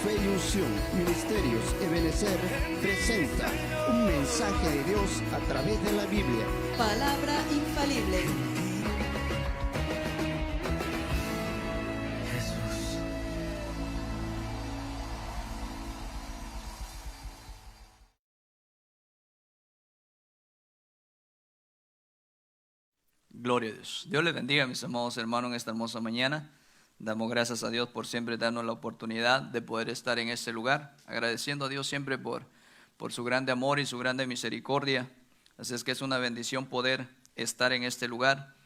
Fe y Unción, Ministerios Ebenecer presenta un mensaje de Dios a través de la Biblia. Palabra infalible. Jesús. Gloria a Dios. Dios les bendiga, mis amados hermanos, en esta hermosa mañana. Damos gracias a Dios por siempre darnos la oportunidad de poder estar en este lugar, agradeciendo a Dios siempre por su grande amor y su grande misericordia. Así es que es una bendición poder estar en este lugar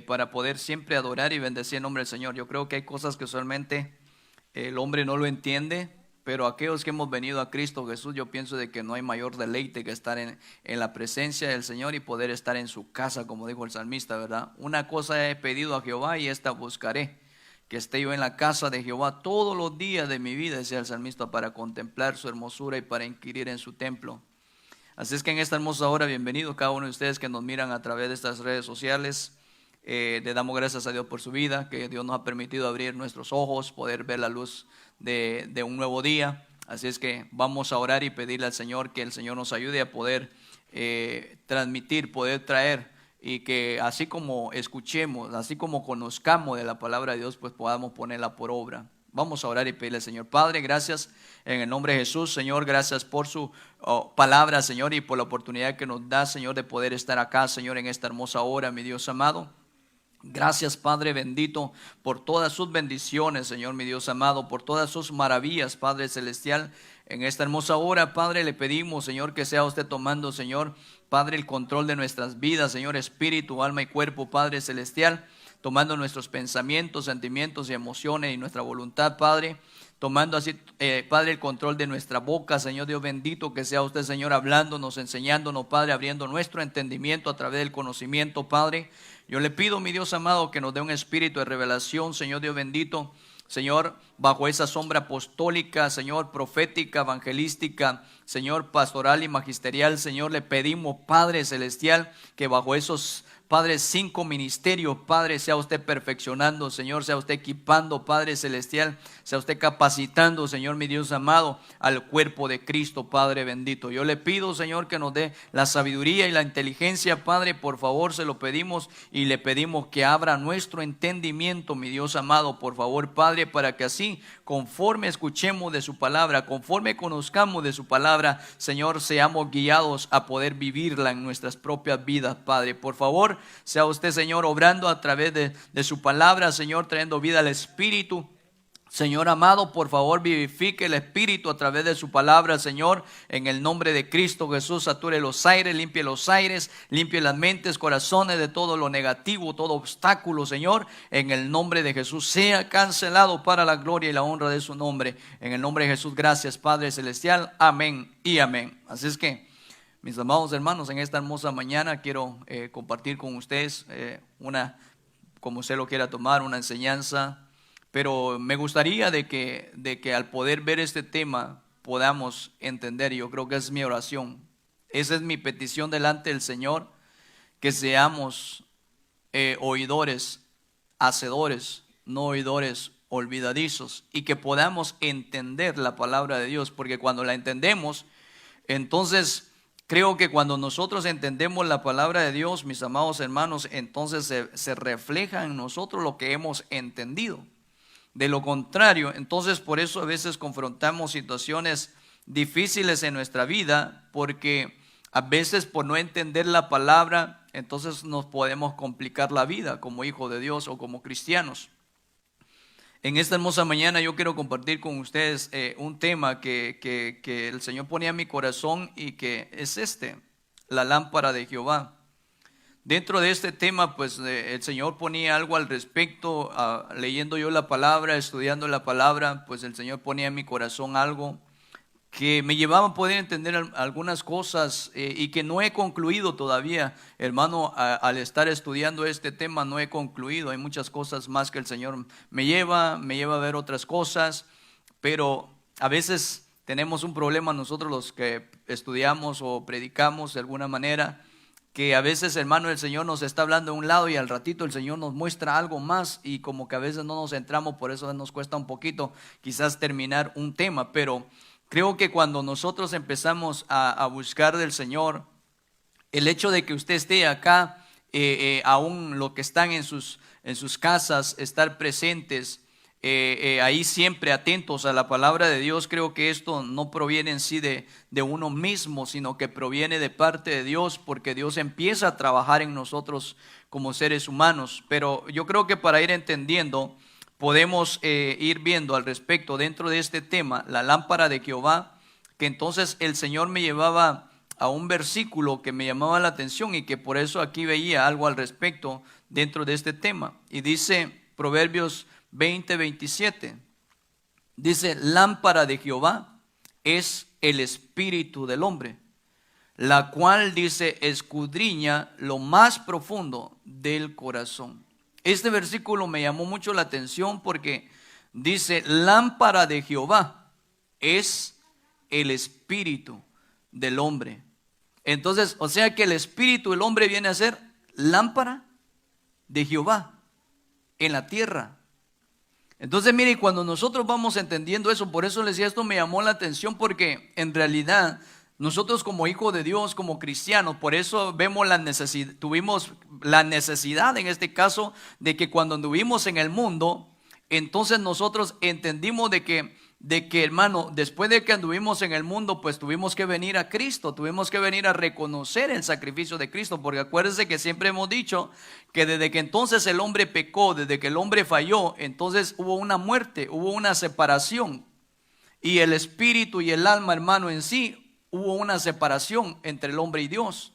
para poder siempre adorar y bendecir el nombre del Señor. Yo creo que hay cosas que usualmente el hombre no lo entiende, pero aquellos que hemos venido a Cristo Jesús, yo pienso de que no hay mayor deleite que estar en la presencia del Señor y poder estar en su casa, como dijo el salmista, ¿verdad? Una cosa he pedido a Jehová y esta buscaré, que esté yo en la casa de Jehová todos los días de mi vida, decía el salmista, para contemplar su hermosura y para inquirir en su templo. Así es que en esta hermosa hora, bienvenido cada uno de ustedes que nos miran a través de estas redes sociales. Le damos gracias a Dios por su vida, que Dios nos ha permitido abrir nuestros ojos, poder ver la luz de un nuevo día. Así es que vamos a orar y pedirle al Señor que el Señor nos ayude a poder transmitir, poder traer, y que así como escuchemos, así como conozcamos de la palabra de Dios, pues podamos ponerla por obra. Vamos a orar y pedirle al Señor. Padre, gracias en el nombre de Jesús, Señor, gracias por su palabra, Señor, y por la oportunidad que nos da, Señor, de poder estar acá, Señor, en esta hermosa hora, mi Dios amado. Gracias, Padre bendito, por todas sus bendiciones, Señor, mi Dios amado, por todas sus maravillas, Padre celestial. En esta hermosa hora, Padre, le pedimos, Señor, que sea usted tomando, Señor, Padre, el control de nuestras vidas, Señor, espíritu, alma y cuerpo, Padre celestial, tomando nuestros pensamientos, sentimientos y emociones y nuestra voluntad, Padre, tomando así, Padre, el control de nuestra boca, Señor Dios bendito, que sea usted, Señor, hablándonos, enseñándonos, Padre, abriendo nuestro entendimiento a través del conocimiento, Padre. Yo le pido, mi Dios amado, que nos dé un espíritu de revelación, Señor Dios bendito, Señor, bajo esa sombra apostólica, Señor, profética, evangelística, Señor, pastoral y magisterial, Señor, le pedimos, Padre celestial, que bajo esos, Padre, 5 ministerios, Padre, sea usted perfeccionando, Señor, sea usted equipando, Padre celestial, sea usted capacitando, Señor, mi Dios amado, al cuerpo de Cristo, Padre bendito. Yo le pido, Señor, que nos dé la sabiduría y la inteligencia, Padre, por favor, se lo pedimos, y le pedimos que abra nuestro entendimiento, mi Dios amado, por favor, Padre, para que así, conforme escuchemos de su palabra, conforme conozcamos de su palabra, Señor, seamos guiados a poder vivirla en nuestras propias vidas, Padre. Por favor, sea usted, Señor, obrando a través de su palabra, Señor, trayendo vida al Espíritu. Señor amado, por favor, vivifique el Espíritu a través de su palabra, Señor, en el nombre de Cristo Jesús. Sature los aires, limpie las mentes, corazones de todo lo negativo, todo obstáculo, Señor, en el nombre de Jesús. Sea cancelado para la gloria y la honra de su nombre. En el nombre de Jesús, gracias, Padre celestial. Amén y amén. Así es que, mis amados hermanos, en esta hermosa mañana quiero compartir con ustedes como usted lo quiera tomar, una enseñanza. Pero me gustaría de que al poder ver este tema podamos entender, y yo creo que es mi oración, esa es mi petición delante del Señor, que seamos oidores, hacedores, no oidores olvidadizos, y que podamos entender la palabra de Dios, porque cuando la entendemos, entonces creo que cuando nosotros entendemos la palabra de Dios, mis amados hermanos, entonces se refleja en nosotros lo que hemos entendido. De lo contrario, entonces por eso a veces confrontamos situaciones difíciles en nuestra vida, porque a veces por no entender la palabra, entonces nos podemos complicar la vida como hijos de Dios o como cristianos. En esta hermosa mañana yo quiero compartir con ustedes un tema que el Señor ponía en mi corazón, y que es la lámpara de Jehová. Dentro de este tema, pues el Señor ponía algo al respecto, leyendo yo la palabra, estudiando la palabra, pues el Señor ponía en mi corazón algo que me llevaba a poder entender algunas cosas y que no he concluido todavía, hermano. Al estar estudiando este tema no he concluido, hay muchas cosas más que el Señor me lleva a ver otras cosas, pero a veces tenemos un problema nosotros los que estudiamos o predicamos de alguna manera, que a veces, hermano, el Señor nos está hablando de un lado y al ratito el Señor nos muestra algo más y como que a veces no nos centramos, por eso nos cuesta un poquito quizás terminar un tema, pero creo que cuando nosotros empezamos a buscar del Señor, el hecho de que usted esté acá, aún lo que están en sus casas, estar presentes, ahí siempre atentos a la palabra de Dios, creo que esto no proviene en sí de uno mismo, sino que proviene de parte de Dios, porque Dios empieza a trabajar en nosotros como seres humanos. Pero yo creo que para ir entendiendo, podemos ir viendo al respecto dentro de este tema, la lámpara de Jehová, que entonces el Señor me llevaba a un versículo que me llamaba la atención y que por eso aquí veía algo al respecto dentro de este tema. Y dice Proverbios 20:27, dice: lámpara de Jehová es el espíritu del hombre, la cual, dice, escudriña lo más profundo del corazón. Este versículo me llamó mucho la atención porque dice: lámpara de Jehová es el espíritu del hombre. Entonces, o sea que el espíritu del hombre viene a ser lámpara de Jehová en la tierra. Entonces, mire, cuando nosotros vamos entendiendo eso, por eso les decía, esto me llamó la atención, porque en realidad nosotros como hijos de Dios, como cristianos, por eso vemos tuvimos la necesidad en este caso de que cuando anduvimos en el mundo, entonces nosotros entendimos de que hermano, después de que anduvimos en el mundo, pues tuvimos que venir a Cristo, tuvimos que venir a reconocer el sacrificio de Cristo, porque acuérdense que siempre hemos dicho que desde que entonces el hombre pecó, desde que el hombre falló, entonces hubo una muerte, hubo una separación, y el espíritu y el alma, hermano, en sí, hubo una separación entre el hombre y Dios.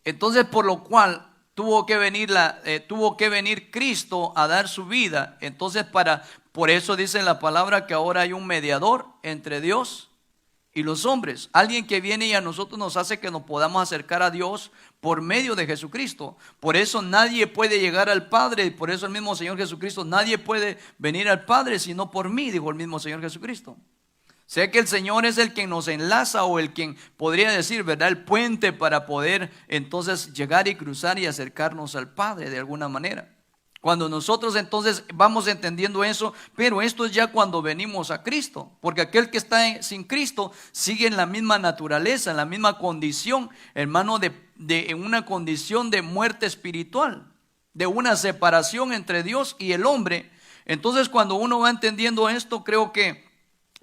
Entonces, por lo cual tuvo que venir Cristo a dar su vida. Entonces, por eso dice la palabra que ahora hay un mediador entre Dios y los hombres, alguien que viene y a nosotros nos hace que nos podamos acercar a Dios por medio de Jesucristo. Por eso nadie puede llegar al Padre, y por eso el mismo Señor Jesucristo: nadie puede venir al Padre sino por mí, dijo el mismo Señor Jesucristo. Sé que el Señor es el quien nos enlaza, o el quien podría decir, ¿verdad?, el puente para poder entonces llegar y cruzar y acercarnos al Padre de alguna manera. Cuando nosotros entonces vamos entendiendo eso, pero esto es ya cuando venimos a Cristo, porque aquel que está sin Cristo sigue en la misma naturaleza, en la misma condición, hermano, en una condición de muerte espiritual, de una separación entre Dios y el hombre. Entonces, cuando uno va entendiendo esto, creo que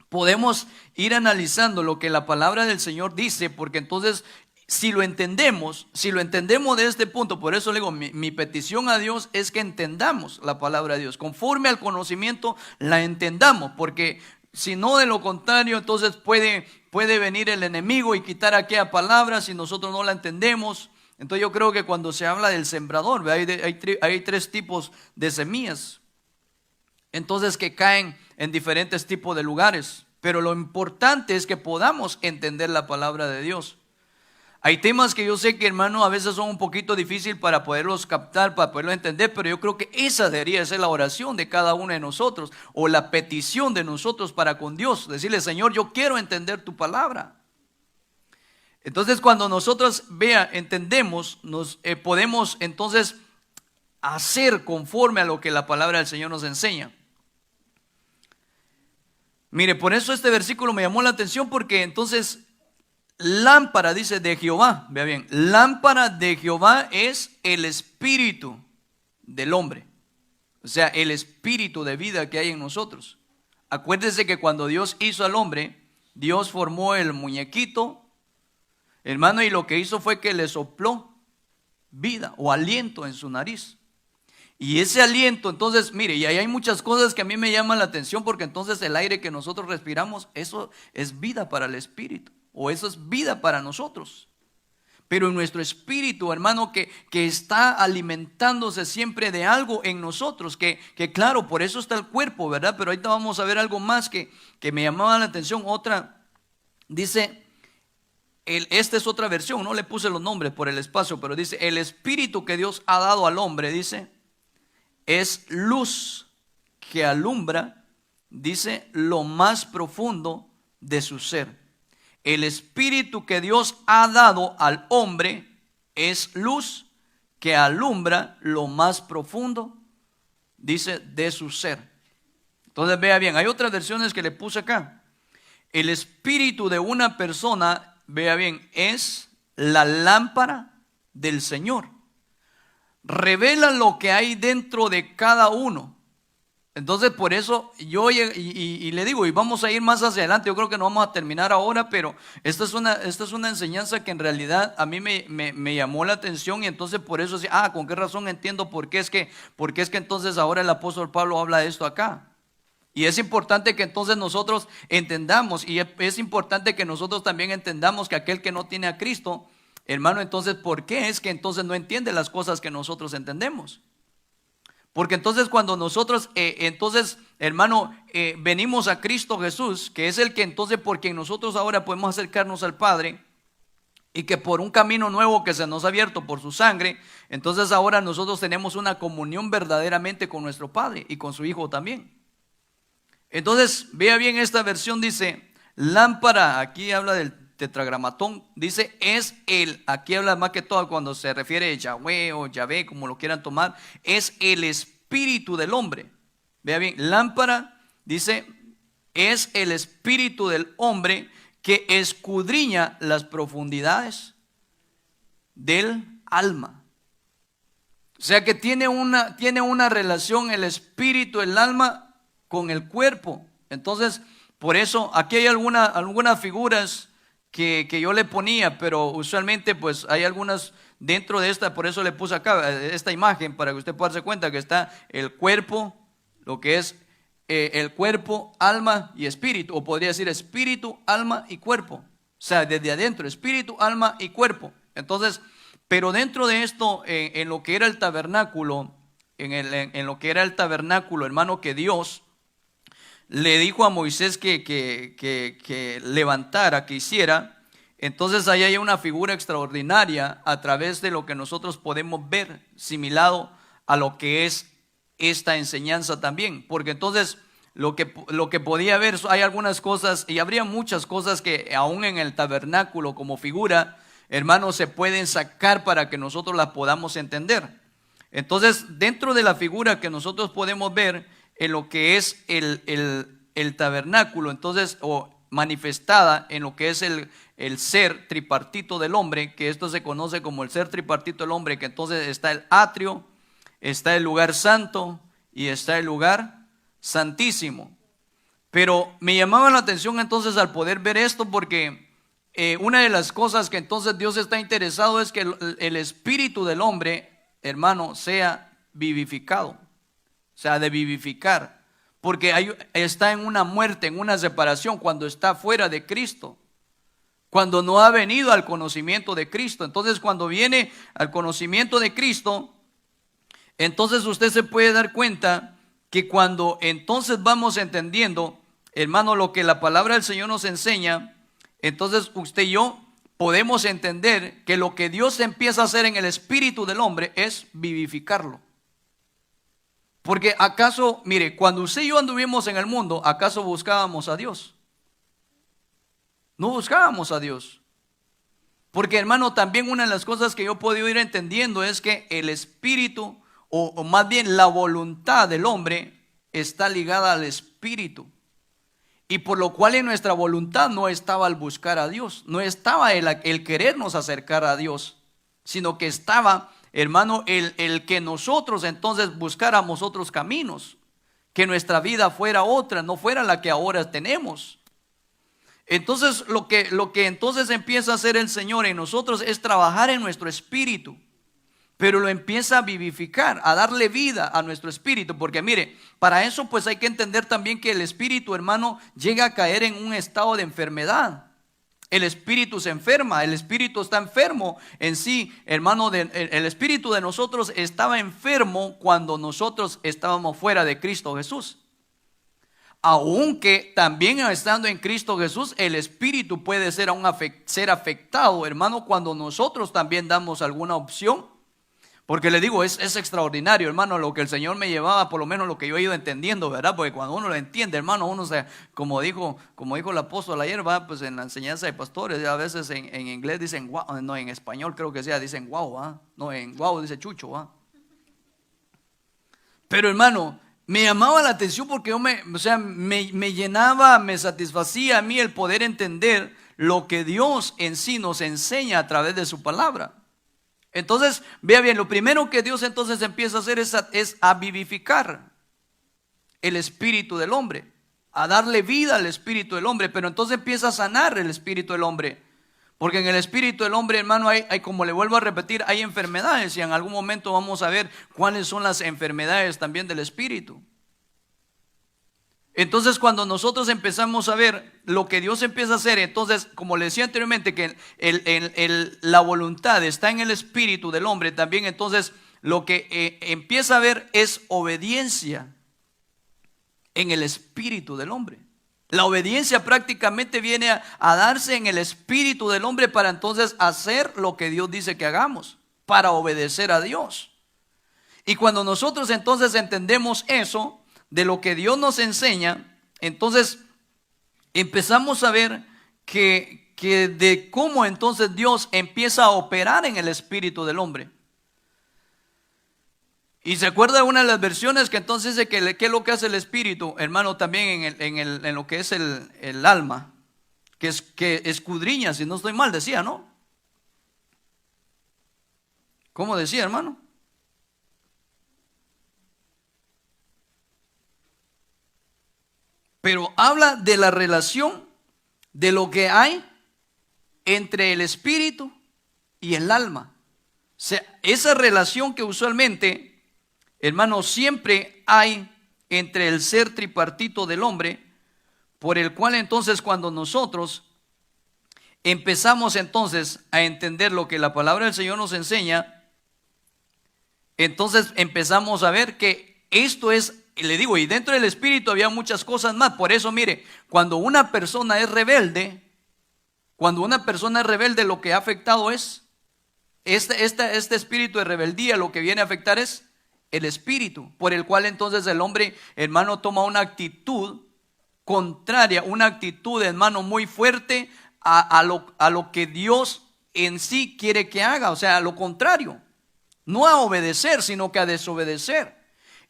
podemos ir analizando lo que la palabra del Señor dice, porque entonces si lo entendemos de este punto, por eso le digo, mi petición a Dios es que entendamos la palabra de Dios, conforme al conocimiento la entendamos, porque si no, de lo contrario, entonces puede venir el enemigo y quitar aquella palabra si nosotros no la entendemos. Entonces yo creo que cuando se habla del sembrador, hay tres tipos de semillas, entonces, que caen en diferentes tipos de lugares, pero lo importante es que podamos entender la palabra de Dios. Hay temas que yo sé que, hermano, a veces son un poquito difíciles para poderlos captar, para poderlos entender, pero yo creo que esa debería ser la oración de cada uno de nosotros, o la petición de nosotros para con Dios, decirle: Señor, yo quiero entender tu palabra. Entonces, cuando nosotros entendemos, podemos entonces hacer conforme a lo que la palabra del Señor nos enseña. Mire, por eso este versículo me llamó la atención, porque entonces lámpara, dice, de Jehová, vea bien, lámpara de Jehová es el espíritu del hombre, o sea, el espíritu de vida que hay en nosotros. Acuérdese que cuando Dios hizo al hombre, Dios formó el muñequito, hermano, y lo que hizo fue que le sopló vida o aliento en su nariz. Y ese aliento, entonces, mire, y ahí hay muchas cosas que a mí me llaman la atención, porque entonces el aire que nosotros respiramos, eso es vida para el espíritu, o eso es vida para nosotros. Pero en nuestro espíritu, hermano, que está alimentándose siempre de algo en nosotros, que claro, por eso está el cuerpo, ¿verdad? Pero ahorita vamos a ver algo más que me llamaba la atención. Otra, dice, esta es otra versión, no le puse los nombres por el espacio, pero dice: el espíritu que Dios ha dado al hombre, dice, es luz que alumbra, dice, lo más profundo de su ser. El espíritu que Dios ha dado al hombre es luz que alumbra lo más profundo, dice, de su ser. Entonces vea bien, hay otras versiones que le puse acá. El espíritu de una persona, vea bien, es la lámpara del Señor. Revela lo que hay dentro de cada uno. Entonces por eso yo y le digo, y vamos a ir más hacia adelante, yo creo que no vamos a terminar ahora, pero esta es una enseñanza que en realidad a mí me llamó la atención, y entonces por eso, ¿con qué razón entiendo por qué es que entonces ahora el apóstol Pablo habla de esto acá? Y es importante que entonces nosotros entendamos, y es importante que nosotros también entendamos que aquel que no tiene a Cristo, hermano, entonces ¿por qué es que entonces no entiende las cosas que nosotros entendemos? Porque entonces cuando nosotros, hermano, venimos a Cristo Jesús, que es el que entonces por quien nosotros ahora podemos acercarnos al Padre, y que por un camino nuevo que se nos ha abierto por su sangre, entonces ahora nosotros tenemos una comunión verdaderamente con nuestro Padre y con su Hijo también. Entonces, vea bien, esta versión dice, lámpara, aquí habla del tetragramatón, dice, aquí habla más que todo cuando se refiere a Yahweh o Yahvé, como lo quieran tomar, es el espíritu del hombre. Vea bien, lámpara, dice, es el espíritu del hombre que escudriña las profundidades del alma. O sea que tiene una relación el espíritu, el alma, con el cuerpo. Entonces, por eso, aquí hay algunas figuras que yo le ponía, pero usualmente pues hay algunas dentro de esta, por eso le puse acá esta imagen, para que usted pueda darse cuenta que está el cuerpo, lo que es el cuerpo, alma y espíritu, o podría decir espíritu, alma y cuerpo. O sea, desde adentro, espíritu, alma y cuerpo. Entonces, pero dentro de esto, en lo que era el tabernáculo, en lo que era el tabernáculo, hermano, que Dios le dijo a Moisés que levantara, que hiciera. Entonces ahí hay una figura extraordinaria a través de lo que nosotros podemos ver, similado a lo que es esta enseñanza también. Porque entonces lo que podía ver, hay algunas cosas, y habría muchas cosas que aún en el tabernáculo como figura, hermanos, se pueden sacar para que nosotros las podamos entender. Entonces, dentro de la figura que nosotros podemos ver en lo que es el tabernáculo, entonces, o manifestada en lo que es el ser tripartito del hombre, que esto se conoce como el ser tripartito del hombre, que entonces está el atrio, está el lugar santo y está el lugar santísimo. Pero me llamaba la atención entonces al poder ver esto, porque una de las cosas que entonces Dios está interesado es que el espíritu del hombre, hermano, sea vivificado. O sea, de vivificar, porque está en una muerte, en una separación, cuando está fuera de Cristo, cuando no ha venido al conocimiento de Cristo. Entonces, cuando viene al conocimiento de Cristo, entonces usted se puede dar cuenta que cuando entonces vamos entendiendo, hermano, lo que la palabra del Señor nos enseña, entonces usted y yo podemos entender que lo que Dios empieza a hacer en el espíritu del hombre es vivificarlo. Porque acaso, mire, cuando usted y yo anduvimos en el mundo, ¿acaso buscábamos a Dios? No buscábamos a Dios. Porque, hermano, también una de las cosas que yo he podido ir entendiendo es que el espíritu, o más bien la voluntad del hombre, está ligada al espíritu. Y por lo cual en nuestra voluntad no estaba el buscar a Dios, no estaba el querernos acercar a Dios, sino que estaba, hermano, el que nosotros entonces buscáramos otros caminos, que nuestra vida fuera otra, no fuera la que ahora tenemos. Entonces lo que entonces empieza a hacer el Señor en nosotros es trabajar en nuestro espíritu, pero lo empieza a vivificar, a darle vida a nuestro espíritu, porque mire, para eso pues hay que entender también que el espíritu, hermano, llega a caer en un estado de enfermedad. El espíritu se enferma, el espíritu está enfermo en sí, hermano. El espíritu de nosotros estaba enfermo cuando nosotros estábamos fuera de Cristo Jesús. Aunque también estando en Cristo Jesús, el espíritu puede ser afectado, hermano, cuando nosotros también damos alguna opción. Porque le digo, es extraordinario, hermano, lo que el Señor me llevaba, por lo menos lo que yo he ido entendiendo, ¿verdad? Porque cuando uno lo entiende, hermano, uno se, como dijo el apóstol ayer, va, pues en la enseñanza de pastores, a veces en inglés dicen wow, no, en español creo que sea, dicen wow, ¿va? No, en wow dice chucho, ¿va? Pero hermano, me llamaba la atención porque me llenaba, me satisfacía a mí el poder entender lo que Dios en sí nos enseña a través de su palabra. Entonces, vea bien, lo primero que Dios entonces empieza a hacer es a vivificar el espíritu del hombre, a darle vida al espíritu del hombre, pero entonces empieza a sanar el espíritu del hombre, porque en el espíritu del hombre, hermano, hay, como le vuelvo a repetir, hay enfermedades, y en algún momento vamos a ver cuáles son las enfermedades también del espíritu. Entonces cuando nosotros empezamos a ver lo que Dios empieza a hacer, entonces como le decía anteriormente que la voluntad está en el espíritu del hombre, también entonces lo que empieza a ver es obediencia en el espíritu del hombre. La obediencia prácticamente viene a darse en el espíritu del hombre para entonces hacer lo que Dios dice que hagamos, para obedecer a Dios. Y cuando nosotros entonces entendemos eso, de lo que Dios nos enseña, entonces empezamos a ver que de cómo entonces Dios empieza a operar en el espíritu del hombre. Y se acuerda de una de las versiones que entonces dice que qué es lo que hace el espíritu, hermano, también en lo que es el alma, que escudriña, si no estoy mal, decía, ¿no? ¿Cómo decía, hermano? Pero habla de la relación de lo que hay entre el espíritu y el alma. O sea, esa relación que usualmente, hermano, siempre hay entre el ser tripartito del hombre, por el cual entonces cuando nosotros empezamos entonces a entender lo que la palabra del Señor nos enseña, entonces empezamos a ver que esto es, le digo, y dentro del espíritu había muchas cosas más. Por eso, mire, cuando una persona es rebelde, lo que ha afectado es este espíritu de rebeldía, lo que viene a afectar es el espíritu, por el cual entonces el hombre, hermano, toma una actitud contraria, una actitud, hermano, muy fuerte a lo que Dios en sí quiere que haga, o sea, a lo contrario, no a obedecer, sino que a desobedecer.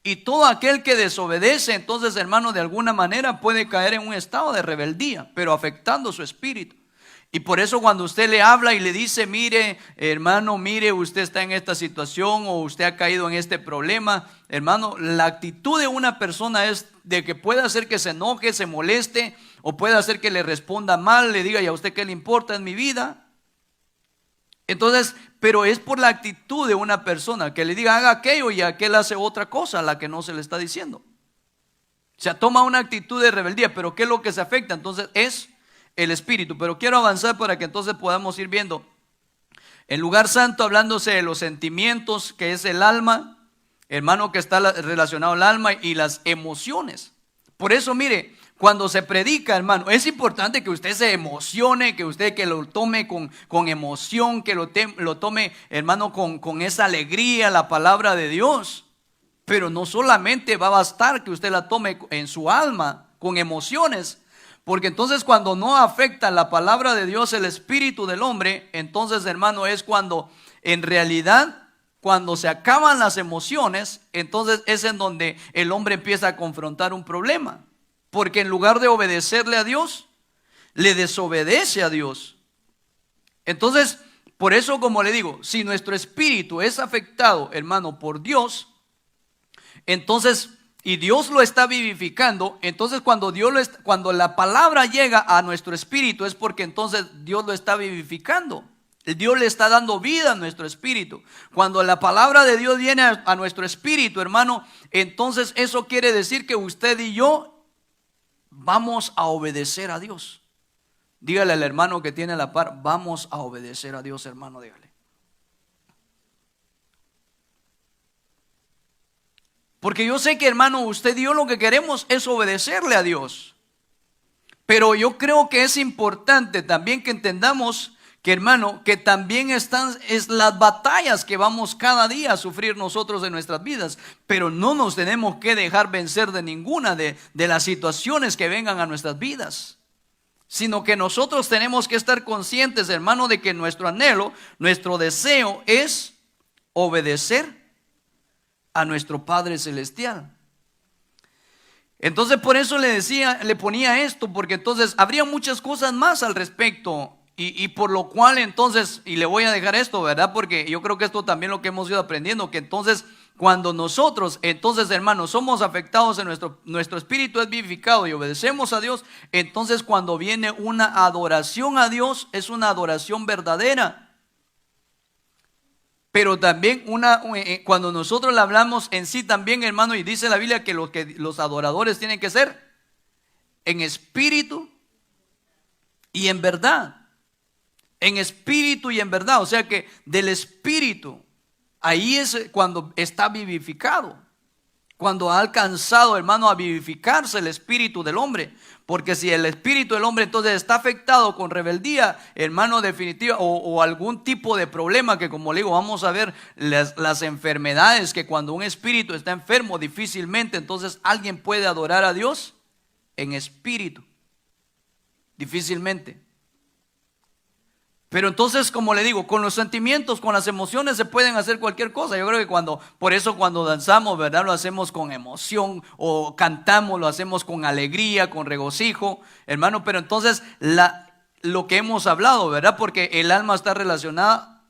Y todo aquel que desobedece, entonces, hermano, de alguna manera puede caer en un estado de rebeldía, pero afectando su espíritu. Y por eso cuando usted le habla y le dice, mire, hermano, mire, usted está en esta situación o usted ha caído en este problema, hermano, la actitud de una persona es de que puede hacer que se enoje, se moleste, o puede hacer que le responda mal, le diga, ¿y a usted qué le importa en mi vida? Entonces, pero es por la actitud de una persona que le diga haga aquello y aquel hace otra cosa a la que no se le está diciendo. O sea, toma una actitud de rebeldía, pero ¿qué es lo que se afecta? Entonces es el espíritu. Pero quiero avanzar para que entonces podamos ir viendo el lugar santo, hablándose de los sentimientos, que es el alma, hermano, que está relacionado al alma y las emociones. Por eso, mire, cuando se predica, hermano, es importante que usted se emocione, que usted que lo tome con emoción, que lo tome, hermano, con esa alegría, la palabra de Dios. Pero no solamente va a bastar que usted la tome en su alma, con emociones, porque entonces cuando no afecta la palabra de Dios, el espíritu del hombre, entonces, hermano, es cuando en realidad, cuando se acaban las emociones, entonces es en donde el hombre empieza a confrontar un problema. Porque en lugar de obedecerle a Dios, le desobedece a Dios. Entonces, por eso, como le digo, si nuestro espíritu es afectado, hermano, por Dios, entonces, y Dios lo está vivificando, entonces cuando la palabra llega a nuestro espíritu es porque entonces Dios lo está vivificando. Dios le está dando vida a nuestro espíritu. Cuando la palabra de Dios viene a nuestro espíritu, hermano, entonces eso quiere decir que usted y yo vamos a obedecer a Dios. Dígale al hermano que tiene a la par, vamos a obedecer a Dios, hermano, dígale. Porque yo sé que, hermano, usted y yo lo que queremos es obedecerle a Dios. Pero yo creo que es importante también que entendamos que hermano, que también están es las batallas que vamos cada día a sufrir nosotros en nuestras vidas, pero no nos tenemos que dejar vencer de ninguna de las situaciones que vengan a nuestras vidas, sino que nosotros tenemos que estar conscientes, hermano, de que nuestro anhelo, nuestro deseo es obedecer a nuestro Padre Celestial. Entonces por eso le ponía esto, porque entonces habría muchas cosas más al respecto. Y por lo cual entonces, y le voy a dejar esto, ¿verdad? Porque yo creo que esto también lo que hemos ido aprendiendo, que entonces cuando nosotros, entonces hermanos, somos afectados en nuestro espíritu es vivificado y obedecemos a Dios, entonces cuando viene una adoración a Dios, es una adoración verdadera. Pero también cuando nosotros le hablamos en sí también, hermano, y dice la Biblia que los adoradores tienen que ser en espíritu y en verdad. En espíritu y en verdad, o sea que del espíritu, ahí es cuando está vivificado, cuando ha alcanzado, hermano, a vivificarse el espíritu del hombre. Porque si el espíritu del hombre entonces está afectado con rebeldía, hermano, definitiva, o algún tipo de problema, que como le digo, vamos a ver las enfermedades, que cuando un espíritu está enfermo, difícilmente entonces alguien puede adorar a Dios en espíritu, difícilmente. Pero entonces, como le digo, con los sentimientos, con las emociones se pueden hacer cualquier cosa. Yo creo que por eso cuando danzamos, ¿verdad? Lo hacemos con emoción, o cantamos, lo hacemos con alegría, con regocijo, hermano. Pero entonces, lo que hemos hablado, ¿verdad? Porque el alma está relacionada,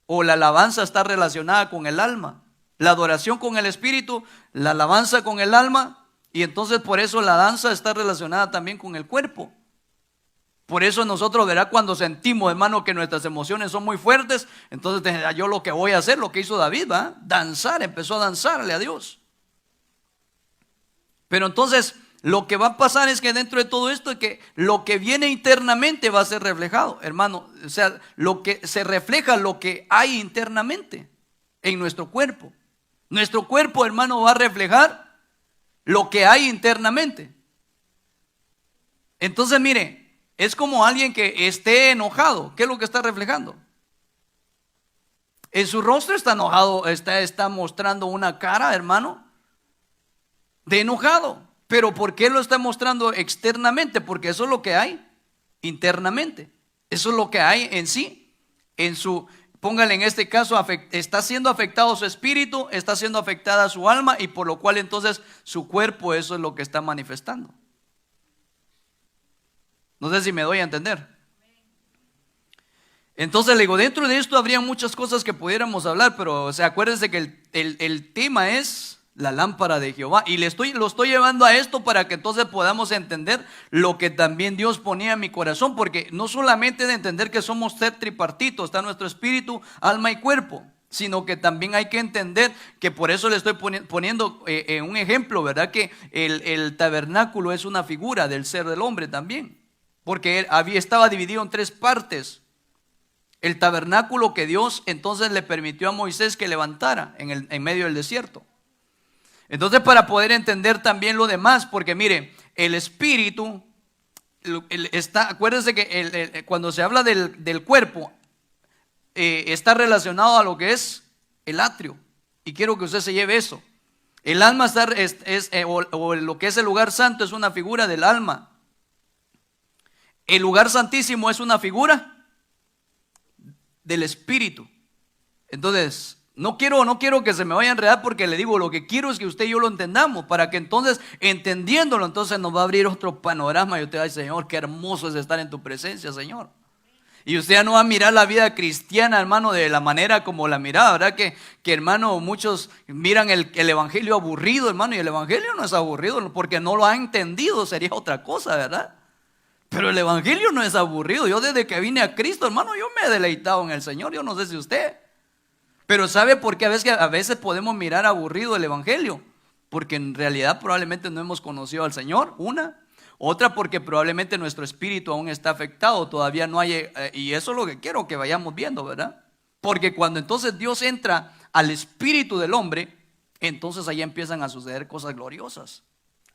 o la alabanza está relacionada con el alma. La adoración con el espíritu, la alabanza con el alma, y entonces por eso la danza está relacionada también con el cuerpo. Por eso nosotros, ¿verdad? Cuando sentimos, hermano, que nuestras emociones son muy fuertes, entonces yo lo que voy a hacer, lo que hizo David, ¿va? Danzar, empezó a danzarle a Dios. Pero entonces lo que va a pasar es que dentro de todo esto, es que lo que viene internamente va a ser reflejado, hermano. O sea, lo que se refleja, lo que hay internamente en nuestro cuerpo. Nuestro cuerpo, hermano, va a reflejar lo que hay internamente. Entonces, mire, es como alguien que esté enojado. ¿Qué es lo que está reflejando? En su rostro está enojado, está mostrando una cara, hermano, de enojado. Pero ¿por qué lo está mostrando externamente? Porque eso es lo que hay internamente. Eso es lo que hay en sí. Póngale en este caso, está siendo afectado su espíritu, está siendo afectada su alma, y por lo cual entonces su cuerpo, eso es lo que está manifestando. No sé si me doy a entender. Entonces le digo, dentro de esto habría muchas cosas que pudiéramos hablar, pero acuérdense que el tema es la lámpara de Jehová. Y lo estoy llevando a esto para que entonces podamos entender lo que también Dios ponía en mi corazón. Porque no solamente de entender que somos ser tripartitos, está nuestro espíritu, alma y cuerpo, sino que también hay que entender que por eso le estoy poniendo un ejemplo, ¿verdad? Que el tabernáculo es una figura del ser del hombre también. Porque él estaba dividido en 3 partes. El tabernáculo que Dios entonces le permitió a Moisés que levantara en medio del desierto. Entonces, para poder entender también lo demás, porque mire, el espíritu acuérdense que cuando se habla del cuerpo, está relacionado a lo que es el atrio. Y quiero que usted se lleve eso. El alma o lo que es el lugar santo es una figura del alma. El lugar santísimo es una figura del espíritu. Entonces, no quiero que se me vaya a enredar, porque le digo, lo que quiero es que usted y yo lo entendamos, para que entonces, entendiéndolo, entonces nos va a abrir otro panorama y usted va a decir, Señor, qué hermoso es estar en tu presencia, Señor. Y usted ya no va a mirar la vida cristiana, hermano, de la manera como la miraba, ¿verdad? Que hermano, muchos miran el evangelio aburrido, hermano, y el evangelio no es aburrido, porque no lo ha entendido, sería otra cosa, ¿verdad? Pero el evangelio no es aburrido. Yo desde que vine a Cristo, hermano, yo me he deleitado en el Señor. Yo no sé si usted. Pero ¿sabe por qué a veces podemos mirar aburrido el evangelio? Porque en realidad probablemente no hemos conocido al Señor, una. Otra, porque probablemente nuestro espíritu aún está afectado. Todavía no hay, y eso es lo que quiero que vayamos viendo, ¿verdad? Porque cuando entonces Dios entra al espíritu del hombre, entonces ahí empiezan a suceder cosas gloriosas.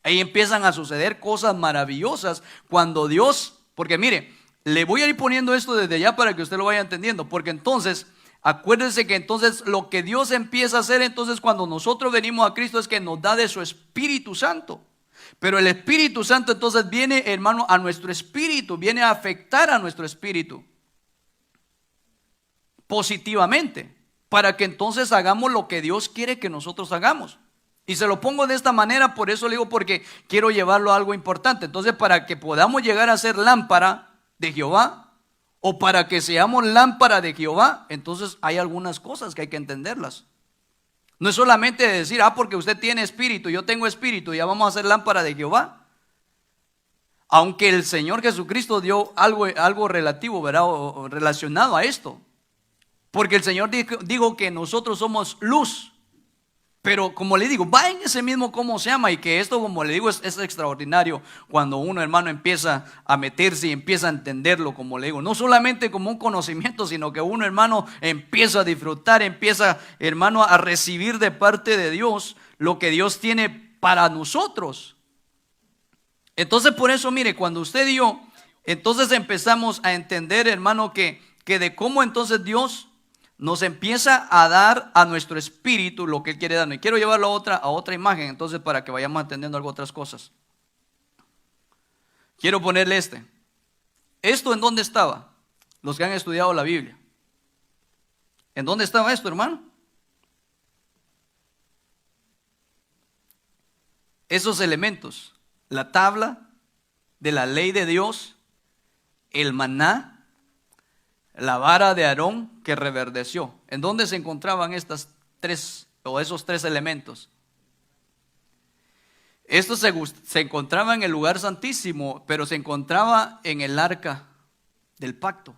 Ahí empiezan a suceder cosas maravillosas cuando Dios, porque mire, le voy a ir poniendo esto desde ya para que usted lo vaya entendiendo, porque entonces, acuérdense que entonces lo que Dios empieza a hacer entonces cuando nosotros venimos a Cristo es que nos da de su Espíritu Santo. Pero el Espíritu Santo entonces viene, hermano, a nuestro espíritu, viene a afectar a nuestro espíritu positivamente, para que entonces hagamos lo que Dios quiere que nosotros hagamos. Y se lo pongo de esta manera, por eso le digo, porque quiero llevarlo a algo importante. Entonces, para que podamos llegar a ser lámpara de Jehová, o para que seamos lámpara de Jehová, entonces hay algunas cosas que hay que entenderlas. No es solamente decir, porque usted tiene espíritu, yo tengo espíritu, ya vamos a ser lámpara de Jehová. Aunque el Señor Jesucristo dio algo relativo, ¿verdad? O relacionado a esto. Porque el Señor dijo que nosotros somos luz. Pero como le digo, va en ese mismo cómo se llama. Y que esto, como le digo, es extraordinario cuando uno, hermano, empieza a meterse y empieza a entenderlo, como le digo. No solamente como un conocimiento, sino que uno, hermano, empieza a disfrutar, empieza, hermano, a recibir de parte de Dios lo que Dios tiene para nosotros. Entonces, por eso, mire, cuando usted y yo, entonces empezamos a entender, hermano, que de cómo entonces Dios nos empieza a dar a nuestro espíritu lo que Él quiere darnos. Y quiero llevarlo a otra imagen, entonces, para que vayamos entendiendo algo otras cosas. Quiero ponerle ¿Esto en dónde estaba? Los que han estudiado la Biblia. ¿En dónde estaba esto, hermano? Esos elementos, la tabla de la ley de Dios, el maná, la vara de Aarón que reverdeció. ¿En dónde se encontraban esos tres elementos? Estos se encontraba en el lugar santísimo, pero se encontraba en el arca del pacto.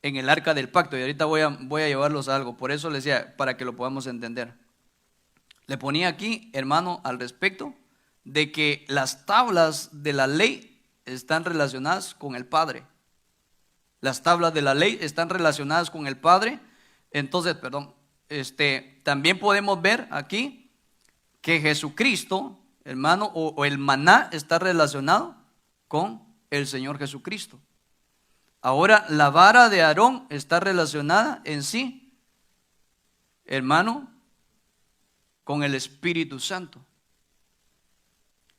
En el arca del pacto. Y ahorita voy a llevarlos a algo. Por eso les decía, para que lo podamos entender. Le ponía aquí, hermano, al respecto de que las tablas de la ley están relacionadas con el Padre. Las tablas de la ley están relacionadas con el Padre. Entonces, también podemos ver aquí que Jesucristo, hermano, o el maná está relacionado con el Señor Jesucristo. Ahora, la vara de Aarón está relacionada en sí, hermano, con el Espíritu Santo.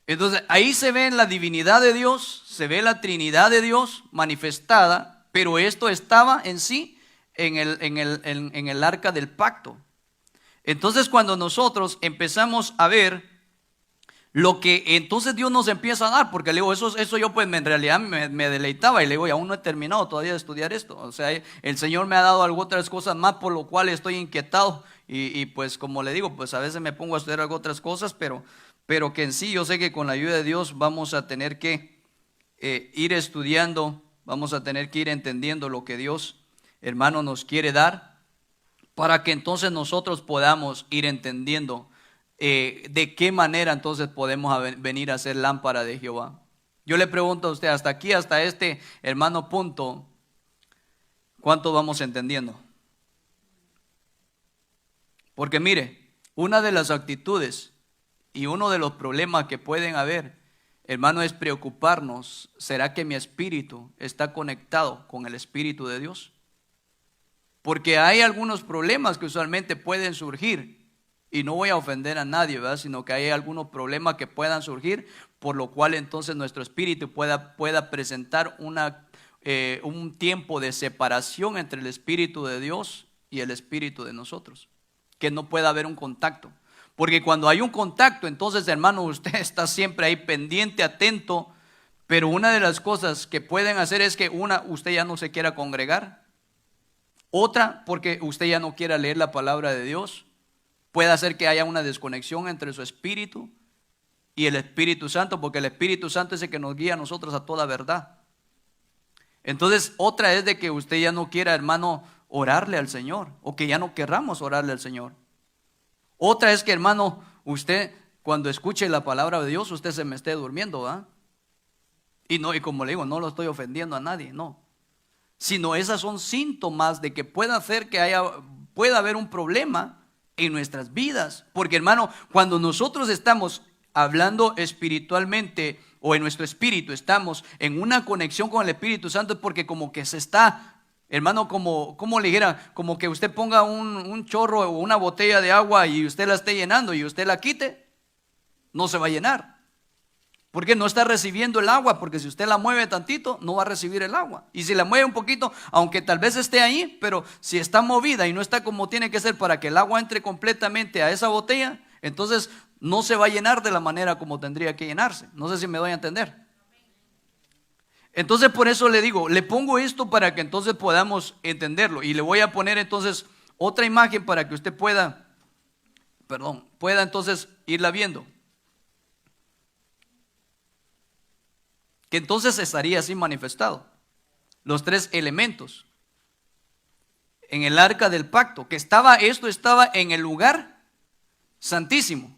Entonces, ahí se ve la divinidad de Dios, se ve la Trinidad de Dios manifestada. Pero esto estaba en sí en el arca del pacto. Entonces, cuando nosotros empezamos a ver lo que entonces Dios nos empieza a dar, porque le digo, eso yo pues en realidad me deleitaba, y le digo, y aún no he terminado todavía de estudiar esto. O sea, el Señor me ha dado otras cosas más, por lo cual estoy inquietado. Y pues como le digo, pues a veces me pongo a estudiar otras cosas, pero que en sí yo sé que con la ayuda de Dios vamos a tener que ir estudiando. Vamos a tener que ir entendiendo lo que Dios, hermano, nos quiere dar, para que entonces nosotros podamos ir entendiendo de qué manera entonces podemos venir a ser lámpara de Jehová. Yo le pregunto a usted, hasta aquí, hasta este, hermano, punto, ¿cuánto vamos entendiendo? Porque mire, una de las actitudes y uno de los problemas que pueden haber, hermano, es preocuparnos. ¿Será que mi espíritu está conectado con el Espíritu de Dios? Porque hay algunos problemas que usualmente pueden surgir, y no voy a ofender a nadie, ¿verdad? Sino que hay algunos problemas que puedan surgir, por lo cual entonces nuestro espíritu pueda presentar un tiempo de separación entre el Espíritu de Dios y el Espíritu de nosotros, que no pueda haber un contacto. Porque cuando hay un contacto, entonces, hermano, usted está siempre ahí pendiente, atento. Pero una de las cosas que pueden hacer es que usted ya no se quiera congregar. Otra, porque usted ya no quiera leer la palabra de Dios. Puede hacer que haya una desconexión entre su espíritu y el Espíritu Santo, porque el Espíritu Santo es el que nos guía a nosotros a toda verdad. Entonces, otra es de que usted ya no quiera, hermano, orarle al Señor, o que ya no querramos orarle al Señor. Otra es que, hermano, usted cuando escuche la palabra de Dios, usted se me esté durmiendo, ¿verdad? Y como le digo, no lo estoy ofendiendo a nadie, no. Sino esas son síntomas de que pueda haber un problema en nuestras vidas. Porque, hermano, cuando nosotros estamos hablando espiritualmente o en nuestro espíritu estamos en una conexión con el Espíritu Santo, es porque como que se está, hermano, como le dijera, como que usted ponga un chorro o una botella de agua y usted la esté llenando y usted la quite, no se va a llenar. Porque no está recibiendo el agua, porque si usted la mueve tantito, no va a recibir el agua. Y si la mueve un poquito, aunque tal vez esté ahí, pero si está movida y no está como tiene que ser para que el agua entre completamente a esa botella, entonces no se va a llenar de la manera como tendría que llenarse. No sé si me doy a entender. Entonces por eso le digo, le pongo esto para que entonces podamos entenderlo. Y le voy a poner entonces otra imagen para que usted pueda entonces irla viendo. Que entonces estaría así manifestado los tres elementos en el arca del pacto, que estaba en el lugar santísimo.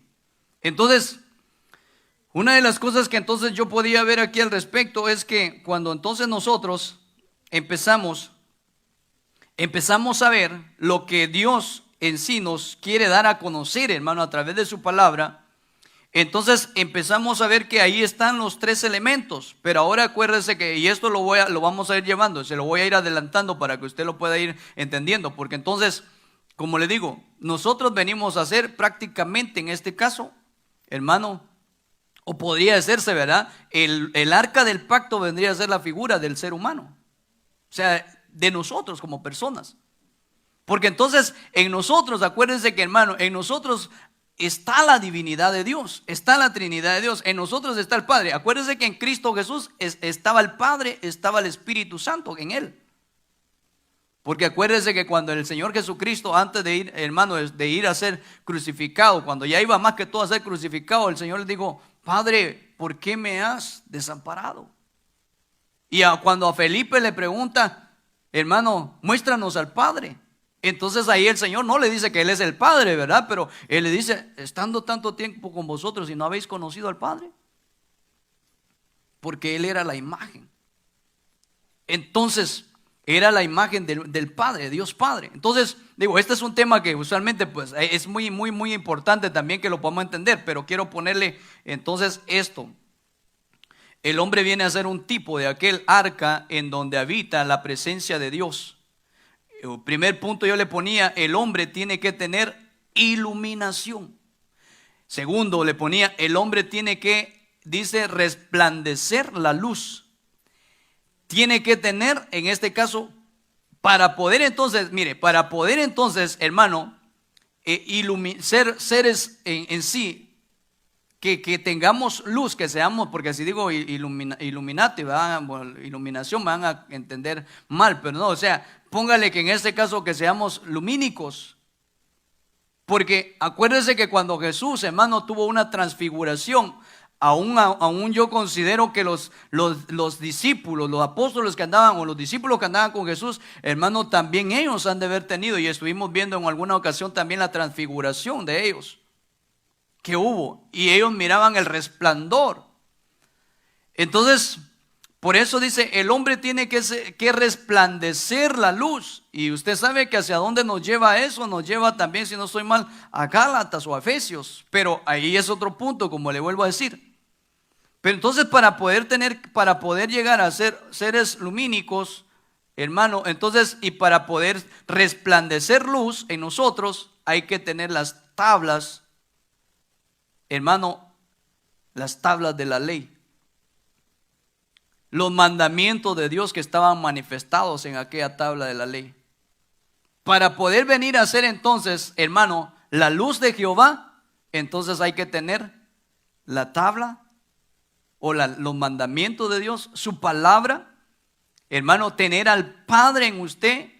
Entonces, una de las cosas que entonces yo podía ver aquí al respecto es que cuando entonces nosotros empezamos a ver lo que Dios en sí nos quiere dar a conocer, hermano, a través de su palabra, entonces empezamos a ver que ahí están los tres elementos. Pero ahora acuérdese que, y esto lo vamos a ir llevando, se lo voy a ir adelantando para que usted lo pueda ir entendiendo, porque entonces, como le digo, nosotros venimos a hacer prácticamente en este caso, hermano, o podría hacerse, ¿verdad? El arca del pacto vendría a ser la figura del ser humano, o sea, de nosotros como personas. Porque entonces en nosotros, acuérdense que, hermano, en nosotros está la divinidad de Dios, está la Trinidad de Dios, en nosotros está el Padre. Acuérdense que en Cristo Jesús estaba el Padre, estaba el Espíritu Santo en Él. Porque acuérdense que cuando el Señor Jesucristo, antes de ir, hermano, de ir a ser crucificado, cuando ya iba más que todo a ser crucificado, el Señor le dijo: Padre, ¿por qué me has desamparado? Y cuando a Felipe le pregunta: hermano, muéstranos al Padre. Entonces ahí el Señor no le dice que Él es el Padre, ¿verdad? Pero Él le dice: estando tanto tiempo con vosotros y no habéis conocido al Padre. Porque Él era la imagen. Entonces era la imagen del Padre, Dios Padre. Entonces digo, este es un tema que usualmente pues es muy importante también que lo podamos entender. Pero quiero ponerle entonces esto: el hombre viene a ser un tipo de aquel arca en donde habita la presencia de Dios. El primer punto yo le ponía: el hombre tiene que tener iluminación. Segundo le ponía: el hombre tiene que, dice, resplandecer la luz. Tiene que tener, en este caso, para poder entonces, hermano, ser seres en sí, que tengamos luz, que seamos, porque si digo iluminati, iluminación, me van a entender mal, pero no, o sea, póngale que en este caso que seamos lumínicos. Porque acuérdense que cuando Jesús, hermano, tuvo una transfiguración, aún yo considero que los discípulos, los apóstoles que andaban, o los discípulos que andaban con Jesús, hermano, también ellos han de haber tenido, y estuvimos viendo en alguna ocasión también la transfiguración de ellos que hubo, y ellos miraban el resplandor. Entonces, por eso dice: el hombre tiene que resplandecer la luz. Y usted sabe que hacia dónde nos lleva eso. Nos lleva también, si no estoy mal, a Gálatas o a Efesios. Pero ahí es otro punto, como le vuelvo a decir. Pero entonces para poder llegar a ser seres lumínicos, hermano, entonces, y para poder resplandecer luz en nosotros, hay que tener las tablas, hermano, las tablas de la ley, los mandamientos de Dios que estaban manifestados en aquella tabla de la ley. Para poder venir a ser entonces, hermano, la luz de Jehová, entonces hay que tener la tabla o los mandamientos de Dios, su palabra, hermano, tener al Padre en usted,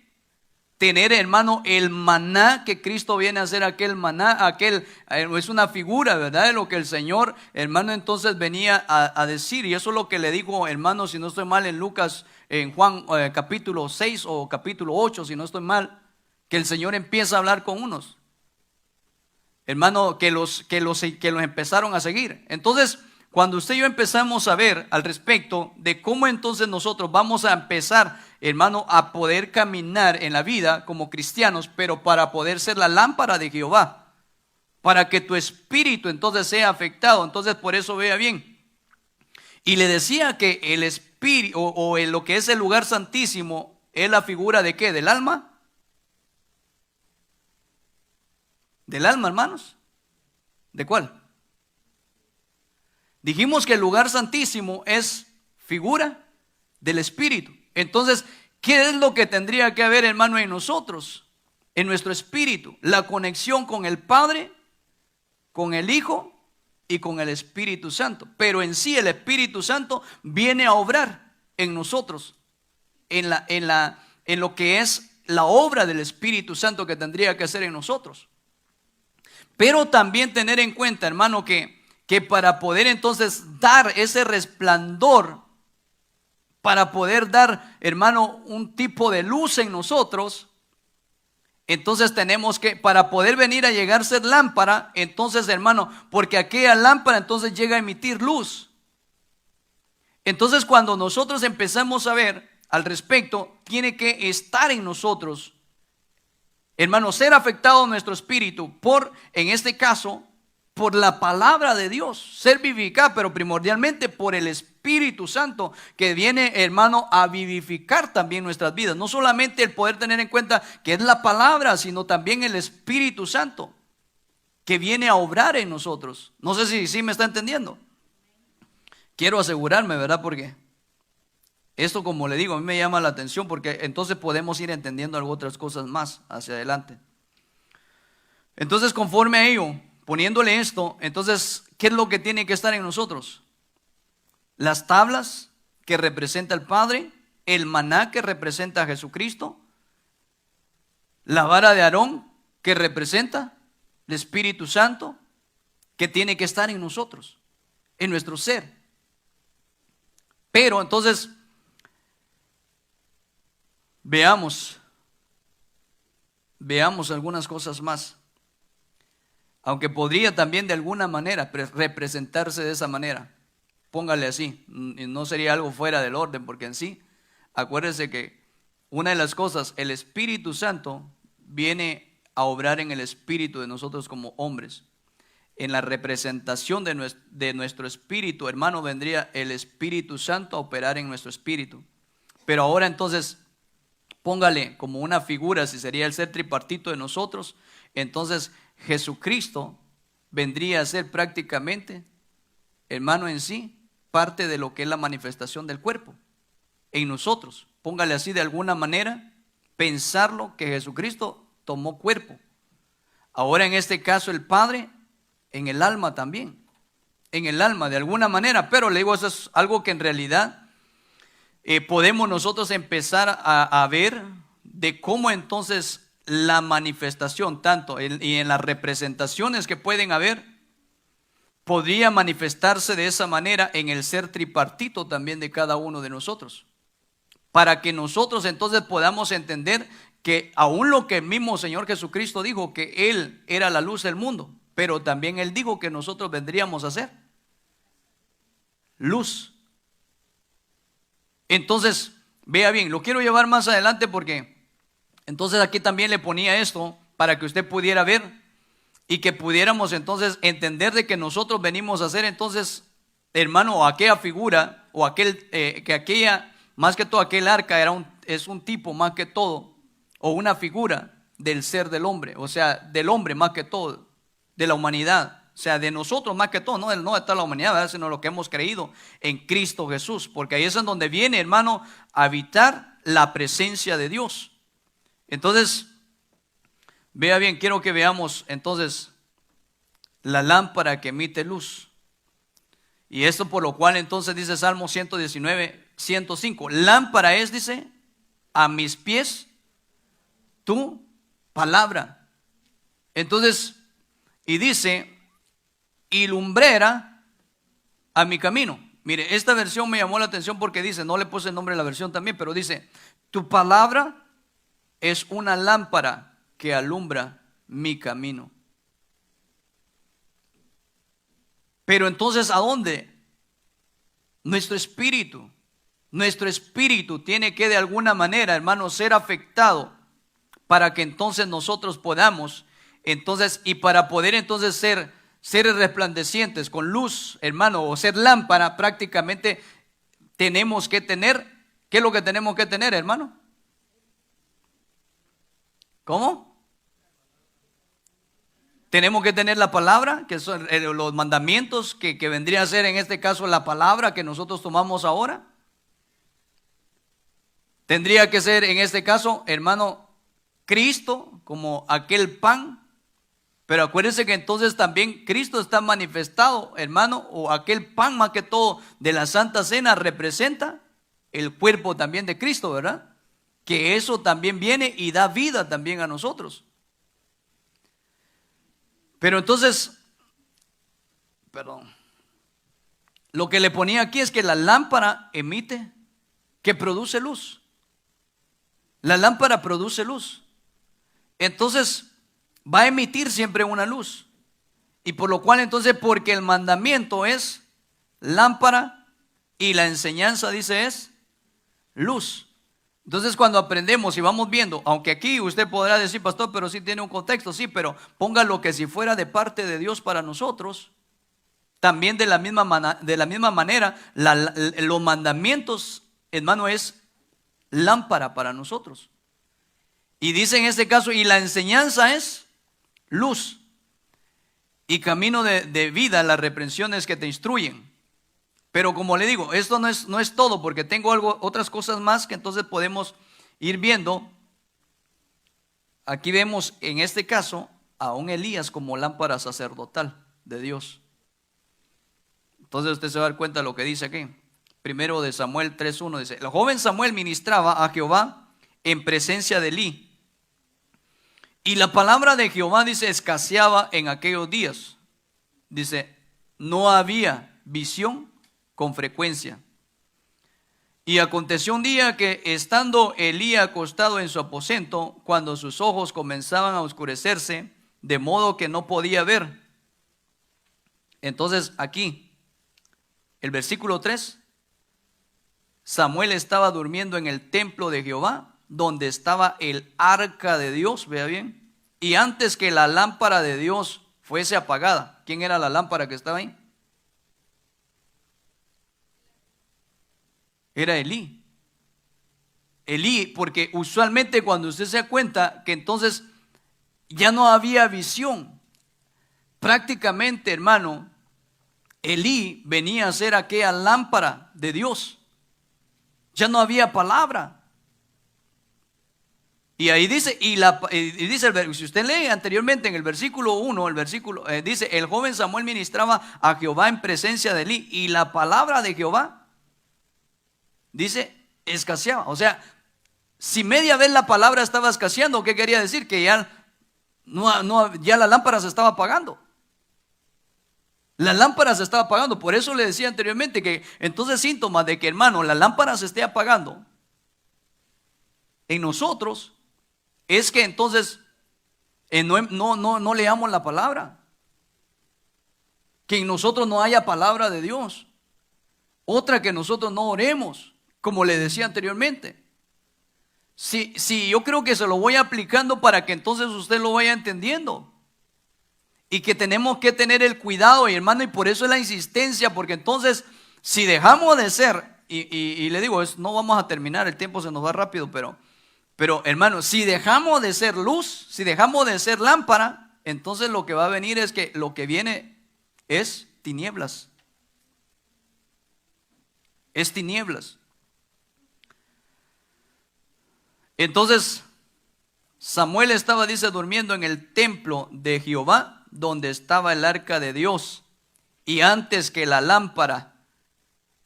tener, hermano, el maná que Cristo viene a hacer. Aquel maná, es una figura, ¿verdad?, de lo que el Señor, hermano, entonces venía a decir. Y eso es lo que le dijo, hermano, si no estoy mal, en Lucas, en Juan capítulo 6 o capítulo 8, si no estoy mal, que el Señor empieza a hablar con unos, hermano, que los empezaron a seguir. Entonces, cuando usted y yo empezamos a ver al respecto de cómo entonces nosotros vamos a empezar, hermano, a poder caminar en la vida como cristianos, pero para poder ser la lámpara de Jehová, para que tu espíritu entonces sea afectado. Entonces, por eso vea bien, Y le decía que el espíritu lo que es el lugar santísimo es la figura de ¿qué? ¿Del alma? ¿Del alma, hermanos? ¿De cuál? Dijimos que el lugar santísimo es figura del espíritu. Entonces, ¿qué es lo que tendría que haber, hermano, en nosotros? En nuestro espíritu, la conexión con el Padre, con el Hijo y con el Espíritu Santo. Pero en sí el Espíritu Santo viene a obrar en nosotros, en lo que es la obra del Espíritu Santo que tendría que hacer en nosotros. Pero también tener en cuenta, hermano, que para poder entonces dar ese resplandor, para poder dar, hermano, un tipo de luz en nosotros, entonces tenemos que, para poder venir a llegar a ser lámpara, entonces, hermano, porque aquella lámpara entonces llega a emitir luz. Entonces, cuando nosotros empezamos a ver al respecto, tiene que estar en nosotros, hermano, ser afectado nuestro espíritu por, en este caso, por la palabra de Dios, ser vivificado, pero primordialmente por el Espíritu Santo que viene, hermano, a vivificar también nuestras vidas. No solamente el poder tener en cuenta que es la palabra, sino también el Espíritu Santo que viene a obrar en nosotros. No sé si me está entendiendo. Quiero asegurarme, ¿verdad? Porque esto, como le digo, a mí me llama la atención, porque entonces podemos ir entendiendo algunas otras cosas más hacia adelante. Entonces, conforme a ello, poniéndole esto, entonces, ¿qué es lo que tiene que estar en nosotros? Las tablas que representa el Padre, el maná que representa a Jesucristo, la vara de Aarón que representa el Espíritu Santo, que tiene que estar en nosotros, en nuestro ser. Pero entonces, veamos algunas cosas más. Aunque podría también de alguna manera representarse de esa manera. Póngale así, no sería algo fuera del orden, porque en sí, acuérdese que una de las cosas, el Espíritu Santo viene a obrar en el espíritu de nosotros como hombres. En la representación de nuestro espíritu, hermano, vendría el Espíritu Santo a operar en nuestro espíritu. Pero ahora entonces, póngale como una figura, si sería el ser tripartito de nosotros, entonces Jesucristo vendría a ser prácticamente, hermano, en sí, parte de lo que es la manifestación del cuerpo en nosotros. Póngale así de alguna manera, pensarlo que Jesucristo tomó cuerpo. Ahora en este caso el Padre en el alma también, en el alma de alguna manera, pero le digo, eso es algo que en realidad podemos nosotros empezar a ver de cómo entonces la manifestación, tanto y en las representaciones que pueden haber, podría manifestarse de esa manera en el ser tripartito también de cada uno de nosotros, para que nosotros entonces podamos entender que aún lo que el mismo Señor Jesucristo dijo, que Él era la luz del mundo, pero también Él dijo que nosotros vendríamos a ser luz. Entonces, vea bien, lo quiero llevar más adelante porque entonces aquí también le ponía esto para que usted pudiera ver y que pudiéramos entonces entender de que nosotros venimos a ser entonces, hermano, o aquella figura o aquella, más que todo aquel arca es un tipo más que todo, o una figura del ser del hombre, o sea, del hombre más que todo, de la humanidad, o sea, de nosotros más que todo, no de toda la humanidad, ¿verdad? Sino lo que hemos creído en Cristo Jesús, porque ahí es en donde viene, hermano, a habitar la presencia de Dios. Entonces, vea bien, quiero que veamos entonces la lámpara que emite luz. Y esto por lo cual entonces dice Salmo 119, 105, lámpara es, dice, a mis pies tu palabra. Entonces, y dice, y lumbrera a mi camino. Mire, esta versión me llamó la atención porque dice, no le puse el nombre de la versión también, pero dice, tu palabra es una lámpara que alumbra mi camino. Pero entonces, ¿a dónde? Nuestro espíritu tiene que de alguna manera, hermano, ser afectado para que entonces nosotros podamos, entonces, y para poder entonces ser seres resplandecientes con luz, hermano, o ser lámpara, prácticamente tenemos que tener, ¿qué es lo que tenemos que tener, hermano? ¿Cómo? Tenemos que tener la palabra, que son los mandamientos, que vendría a ser en este caso la palabra que nosotros tomamos ahora. Tendría que ser en este caso, hermano, Cristo como aquel pan. Pero acuérdense que entonces también Cristo está manifestado, hermano, o aquel pan más que todo de la Santa Cena representa el cuerpo también de Cristo, ¿verdad? Que eso también viene y da vida también a nosotros. Pero entonces, lo que le ponía aquí es que la lámpara emite, que produce luz. La lámpara produce luz. Entonces va a emitir siempre una luz. Y por lo cual entonces, porque el mandamiento es lámpara y la enseñanza dice es luz. Entonces cuando aprendemos y vamos viendo, aunque aquí usted podrá decir, pastor, pero sí tiene un contexto, sí, pero póngalo que si fuera de parte de Dios para nosotros, también de la misma manera, los mandamientos, hermano, es lámpara para nosotros. Y dice en este caso, y la enseñanza es luz y camino de vida, las reprensiones que te instruyen. Pero como le digo, esto no es todo, porque tengo otras cosas más que entonces podemos ir viendo. Aquí vemos en este caso a un Elías como lámpara sacerdotal de Dios. Entonces usted se va a dar cuenta de lo que dice aquí. Primero de Samuel 3:1 dice: el joven Samuel ministraba a Jehová en presencia de Elí. Y la palabra de Jehová, dice, escaseaba en aquellos días. Dice, no había visión con frecuencia. Y aconteció un día que, estando Elí acostado en su aposento, cuando sus ojos comenzaban a oscurecerse, de modo que no podía ver. Entonces aquí, el versículo 3, Samuel estaba durmiendo en el templo de Jehová, donde estaba el arca de Dios, vea bien, y antes que la lámpara de Dios fuese apagada. ¿Quién era la lámpara que estaba ahí? Era Elí. Elí, porque usualmente cuando usted se da cuenta que entonces ya no había visión, prácticamente, hermano, Elí venía a ser aquella lámpara de Dios. Ya no había palabra. Y ahí dice, dice, si usted lee anteriormente en el versículo 1, dice, el joven Samuel ministraba a Jehová en presencia de Elí, y la palabra de Jehová, dice, escaseaba. O sea, si media vez la palabra estaba escaseando, ¿qué quería decir? Que ya la lámpara se estaba apagando. La lámpara se estaba apagando. Por eso le decía anteriormente que entonces síntomas de que, hermano, la lámpara se esté apagando en nosotros es que entonces no leamos la palabra, que en nosotros no haya palabra de Dios. Otra, que nosotros no oremos, como le decía anteriormente. Sí, yo creo que se lo voy aplicando para que entonces usted lo vaya entendiendo. Y que tenemos que tener el cuidado, y hermano, y por eso es la insistencia, porque entonces si dejamos de ser, y le digo, no vamos a terminar, el tiempo se nos va rápido, pero hermano, si dejamos de ser luz, si dejamos de ser lámpara, entonces lo que va a venir es que lo que viene es tinieblas. Es tinieblas. Entonces Samuel estaba, dice, durmiendo en el templo de Jehová, donde estaba el arca de Dios, y antes que la lámpara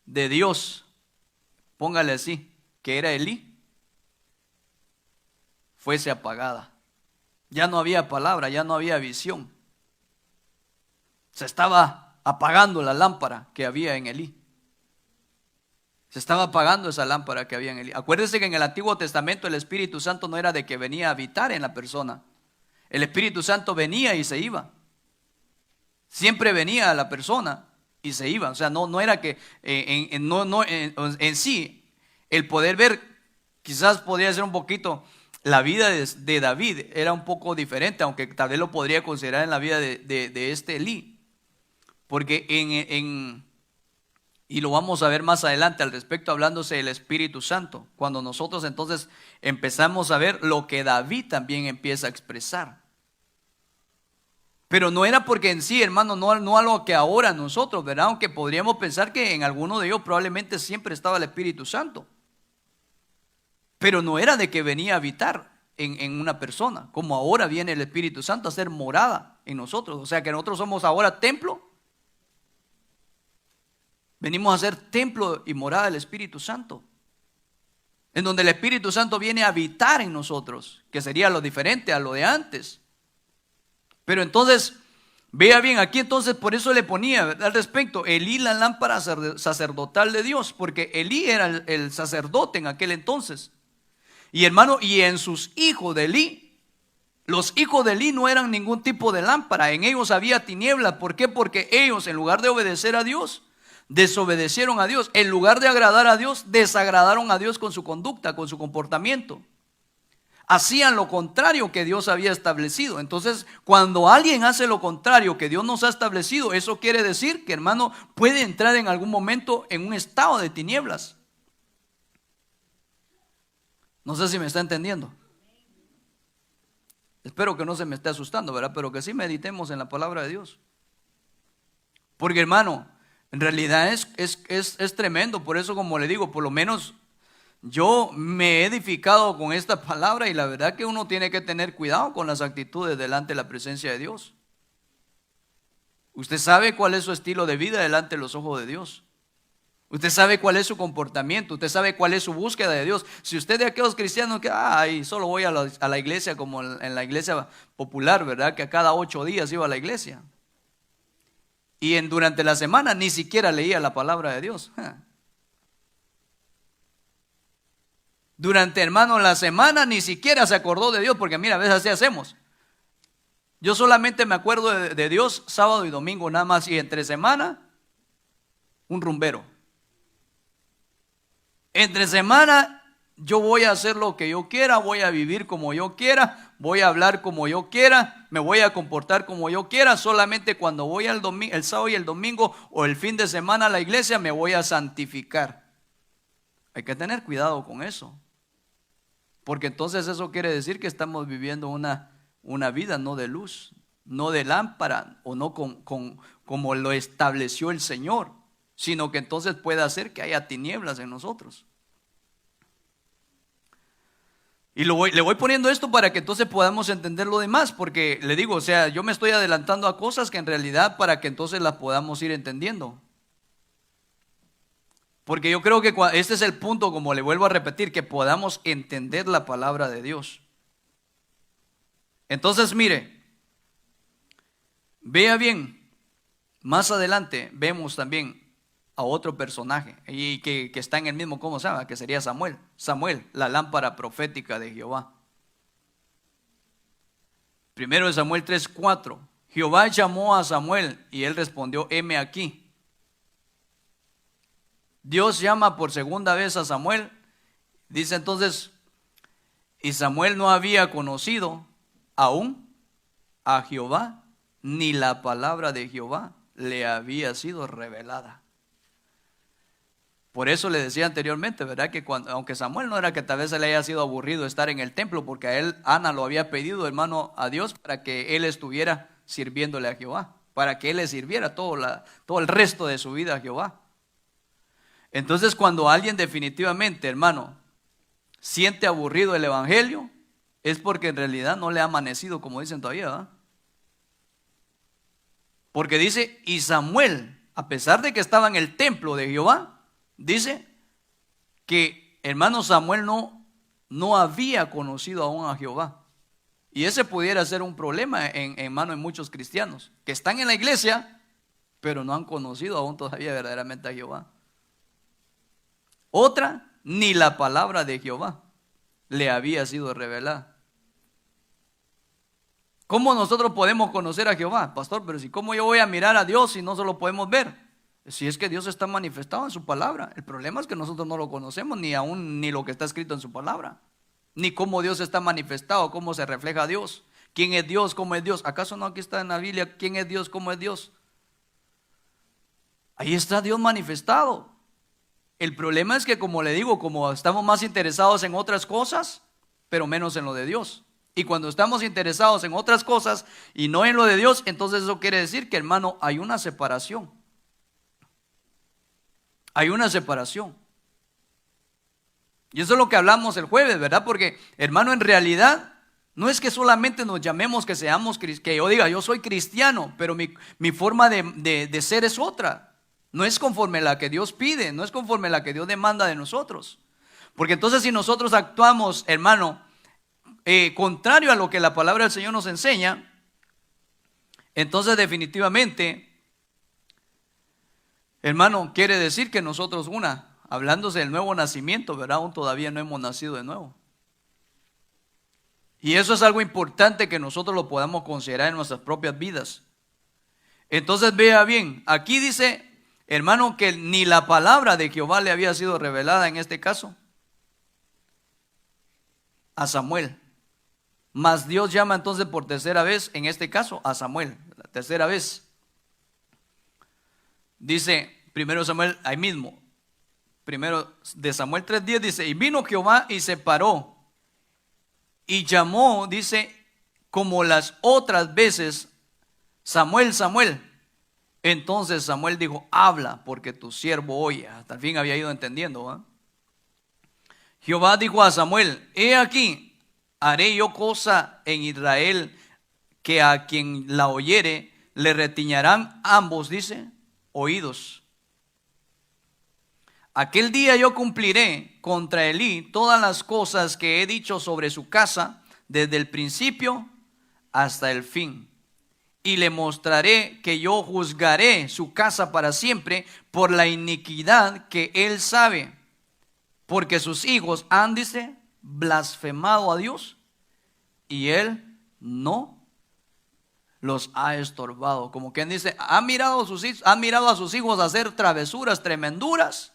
de Dios, póngale así, que era Elí, fuese apagada. Ya no había palabra, ya no había visión. Se estaba apagando la lámpara que había en Elí. Se estaba apagando esa lámpara que había en Elí. Acuérdense que en el Antiguo Testamento el Espíritu Santo no era de que venía a habitar en la persona. El Espíritu Santo venía y se iba. Siempre venía a la persona y se iba. O sea, no era que en sí el poder ver, quizás podría ser un poquito, la vida de David era un poco diferente, aunque tal vez lo podría considerar en la vida de este Elí. Porque y lo vamos a ver más adelante al respecto, hablándose del Espíritu Santo, cuando nosotros entonces empezamos a ver lo que David también empieza a expresar. Pero no era porque en sí, hermano, no a lo que ahora nosotros, ¿verdad? Aunque podríamos pensar que en alguno de ellos probablemente siempre estaba el Espíritu Santo. Pero no era de que venía a habitar en una persona, como ahora viene el Espíritu Santo a ser morada en nosotros. O sea que nosotros somos ahora templo. Venimos a ser templo y morada del Espíritu Santo, en donde el Espíritu Santo viene a habitar en nosotros, que sería lo diferente a lo de antes. Pero entonces, vea bien, aquí entonces por eso le ponía al respecto, Elí la lámpara sacerdotal de Dios, porque Elí era el sacerdote en aquel entonces. Y hermano, y en sus hijos de Elí, los hijos de Elí no eran ningún tipo de lámpara, en ellos había tinieblas. ¿Por qué? Porque ellos, en lugar de obedecer a Dios, desobedecieron a Dios. En lugar de agradar a Dios, desagradaron a Dios con su conducta, con su comportamiento. Hacían lo contrario que Dios había establecido. Entonces, cuando alguien hace lo contrario que Dios nos ha establecido, eso quiere decir que, hermano, puede entrar en algún momento en un estado de tinieblas. No sé si me está entendiendo. Espero que no se me esté asustando, ¿verdad? Pero que sí meditemos en la palabra de Dios. Porque, hermano, en realidad es tremendo. Por eso, como le digo, por lo menos yo me he edificado con esta palabra, y la verdad que uno tiene que tener cuidado con las actitudes delante de la presencia de Dios. Usted sabe cuál es su estilo de vida delante de los ojos de Dios. Usted sabe cuál es su comportamiento. Usted sabe cuál es su búsqueda de Dios. Si usted de aquellos cristianos que solo voy a la iglesia, como en la iglesia popular, ¿verdad? Que a cada 8 días iba a la iglesia. Y durante la semana ni siquiera leía la palabra de Dios. Durante, hermano, la semana ni siquiera se acordó de Dios, porque mira, a veces así hacemos. Yo solamente me acuerdo de Dios sábado y domingo nada más, y entre semana un rumbero. Entre semana yo voy a hacer lo que yo quiera, voy a vivir como yo quiera, voy a hablar como yo quiera, me voy a comportar como yo quiera. Solamente cuando voy el sábado y el domingo o el fin de semana a la iglesia me voy a santificar. Hay que tener cuidado con eso, porque entonces eso quiere decir que estamos viviendo una vida no de luz, no de lámpara, o no como lo estableció el Señor, sino que entonces puede hacer que haya tinieblas en nosotros. Y le voy poniendo esto para que entonces podamos entender lo demás, porque le digo, o sea, yo me estoy adelantando a cosas que en realidad para que entonces las podamos ir entendiendo. Porque yo creo que este es el punto, como le vuelvo a repetir, que podamos entender la palabra de Dios. Entonces, mire, vea bien, más adelante vemos también a otro personaje y que está en el mismo, ¿cómo se llama? Que sería Samuel. Samuel, la lámpara profética de Jehová. Primero de Samuel 3:4. Jehová llamó a Samuel y él respondió: heme aquí. Dios llama por segunda vez a Samuel. Dice entonces: y Samuel no había conocido aún a Jehová, ni la palabra de Jehová le había sido revelada. Por eso le decía anteriormente, ¿verdad? Que aunque Samuel no era que tal vez se le haya sido aburrido estar en el templo, porque a él Ana lo había pedido, hermano, a Dios, para que él estuviera sirviéndole a Jehová, para que él le sirviera todo el resto de su vida a Jehová. Entonces, cuando alguien definitivamente, hermano, siente aburrido el evangelio, es porque en realidad no le ha amanecido, como dicen todavía, ¿verdad? Porque dice: y Samuel, a pesar de que estaba en el templo de Jehová, dice que, hermano, Samuel no había conocido aún a Jehová. Y ese pudiera ser un problema en muchos cristianos que están en la iglesia, pero no han conocido aún todavía verdaderamente a Jehová. Otra, ni la palabra de Jehová le había sido revelada. ¿Cómo nosotros podemos conocer a Jehová? Pastor, pero si cómo yo voy a mirar a Dios si no se lo podemos ver. Si es que Dios está manifestado en su palabra. El problema es que nosotros no lo conocemos, ni lo que está escrito en su palabra, ni cómo Dios está manifestado, cómo se refleja a Dios, quién es Dios, cómo es Dios. ¿Acaso no aquí está en la Biblia quién es Dios, cómo es Dios? Ahí está Dios manifestado. El problema es que, como le digo, como estamos más interesados en otras cosas, pero menos en lo de Dios. Y cuando estamos interesados en otras cosas y no en lo de Dios, entonces eso quiere decir que, hermano, hay una separación. Hay una separación. Y eso es lo que hablamos el jueves, ¿verdad? Porque, hermano, en realidad no es que solamente nos llamemos que seamos, que yo diga, yo soy cristiano, pero mi forma de ser es otra. No es conforme a la que Dios pide, no es conforme a la que Dios demanda de nosotros. Porque entonces si nosotros actuamos, hermano, contrario a lo que la palabra del Señor nos enseña, entonces definitivamente, hermano, quiere decir que nosotros hablándose del nuevo nacimiento, ¿verdad? Aún todavía no hemos nacido de nuevo. Y eso es algo importante que nosotros lo podamos considerar en nuestras propias vidas. Entonces vea bien, aquí dice, hermano, que ni la palabra de Jehová le había sido revelada en este caso a Samuel. Mas Dios llama entonces por tercera vez, en este caso, a Samuel, la tercera vez. Dice, primero Samuel, ahí mismo, primero de Samuel 3:10 dice, y vino Jehová y se paró y llamó, dice, como las otras veces, Samuel, Samuel. Entonces Samuel dijo, habla, porque tu siervo oye. Hasta el fin había ido entendiendo, ¿eh? Jehová dijo a Samuel, he aquí, haré yo cosa en Israel, que a quien la oyere le retiñarán ambos, dice, oídos. Aquel día yo cumpliré contra Elí todas las cosas que he dicho sobre su casa, desde el principio hasta el fin. Y le mostraré que yo juzgaré su casa para siempre por la iniquidad que él sabe, porque sus hijos han, dice, blasfemado a Dios y él no los ha estorbado. Como quien dice, han mirado a sus hijos hacer travesuras, tremenduras,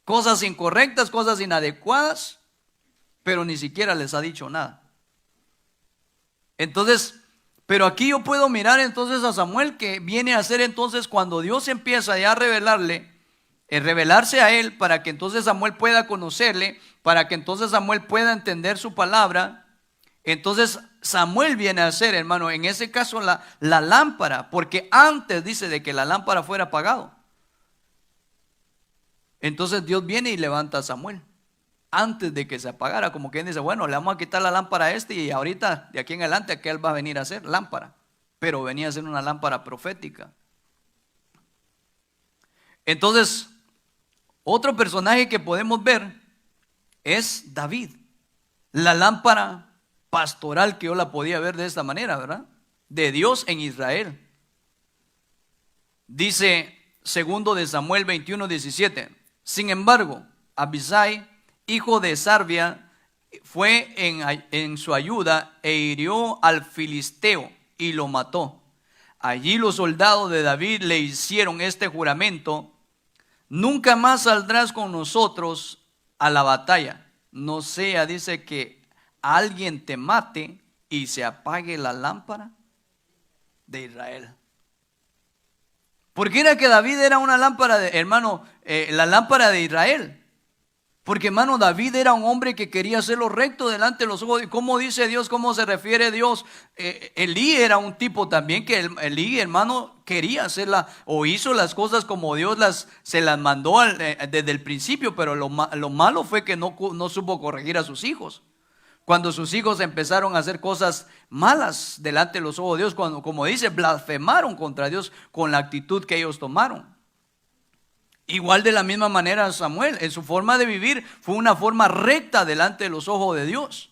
cosas incorrectas, cosas inadecuadas, pero ni siquiera les ha dicho nada. Entonces, pero aquí yo puedo mirar entonces a Samuel, que viene a ser entonces cuando Dios empieza ya a revelarse a él, para que entonces Samuel pueda conocerle, para que entonces Samuel pueda entender su palabra. Entonces Samuel viene a ser, hermano, en ese caso la lámpara, porque antes dice de que la lámpara fuera apagado. Entonces Dios viene y levanta a Samuel antes de que se apagara, como quien dice, bueno, le vamos a quitar la lámpara a este y ahorita de aquí en adelante aquel va a venir a ser lámpara. Pero venía a ser una lámpara profética. Entonces, otro personaje que podemos ver es David, la lámpara pastoral, que yo la podía ver de esta manera, ¿verdad? De Dios en Israel. Dice segundo de Samuel 21:17, sin embargo, Abisai, hijo de Sarvia, fue en su ayuda e hirió al filisteo y lo mató. Allí los soldados de David le hicieron este juramento: nunca más saldrás con nosotros a la batalla, no sea, dice, que alguien te mate y se apague la lámpara de Israel. Porque era que David era una lámpara, hermano, la lámpara de Israel. Porque, hermano, David era un hombre que quería hacer lo recto delante de los ojos. ¿Cómo dice Dios? ¿Cómo se refiere Dios? Elí era un tipo también que Elí, hermano, quería hacerla o hizo las cosas como Dios se las mandó desde el principio. Pero lo malo fue que no supo corregir a sus hijos. Cuando sus hijos empezaron a hacer cosas malas delante de los ojos de Dios, cuando, como dice, blasfemaron contra Dios con la actitud que ellos tomaron. Igual de la misma manera Samuel, en su forma de vivir, fue una forma recta delante de los ojos de Dios.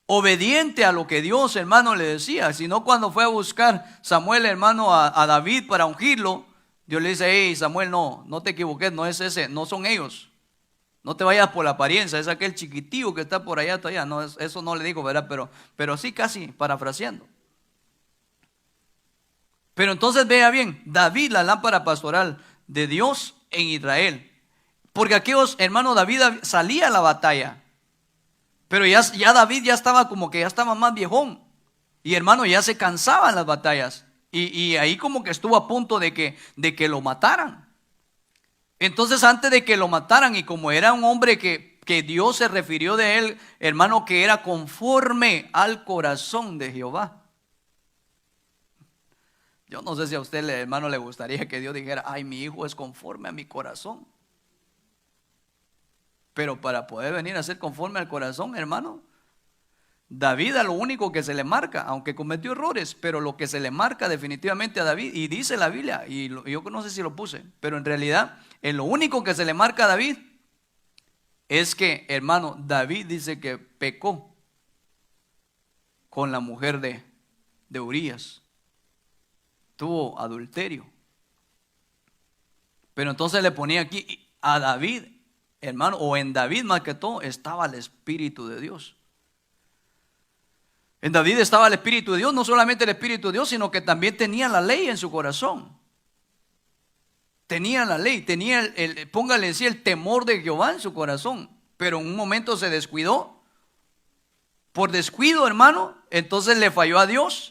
Obediente a lo que Dios, hermano, le decía. Si no, cuando fue a buscar Samuel, hermano, a David para ungirlo, Dios le dice: hey Samuel, no te equivoques, no es ese, no son ellos. No te vayas por la apariencia, es aquel chiquitillo que está por allá todavía. No, eso no le digo, ¿verdad? Pero sí, casi parafraseando. Pero entonces vea bien, David, la lámpara pastoral de Dios en Israel. Porque aquellos, hermano, David salía a la batalla, pero ya David ya estaba como que ya estaba más viejón. Y hermano, ya se cansaba en las batallas. Y ahí como que estuvo a punto de que lo mataran. Entonces antes de que lo mataran, y como era un hombre que Dios se refirió de él, hermano, que era conforme al corazón de Jehová. Yo no sé si a usted, hermano, le gustaría que Dios dijera, ay, mi hijo es conforme a mi corazón. Pero para poder venir a ser conforme al corazón, hermano, David, a lo único que se le marca, aunque cometió errores, pero lo que se le marca definitivamente a David, y dice la Biblia, y yo no sé si lo puse, pero en realidad, en lo único que se le marca a David, es que, hermano, David dice que pecó con la mujer de Urías, tuvo adulterio. Pero entonces le ponía aquí a David, hermano, o en David más que todo, estaba el Espíritu de Dios. En David estaba el Espíritu de Dios, no solamente el Espíritu de Dios, sino que también tenía la ley en su corazón. Tenía la ley, tenía póngale así, el temor de Jehová en su corazón. Pero en un momento se descuidó. Por descuido, hermano, entonces le falló a Dios.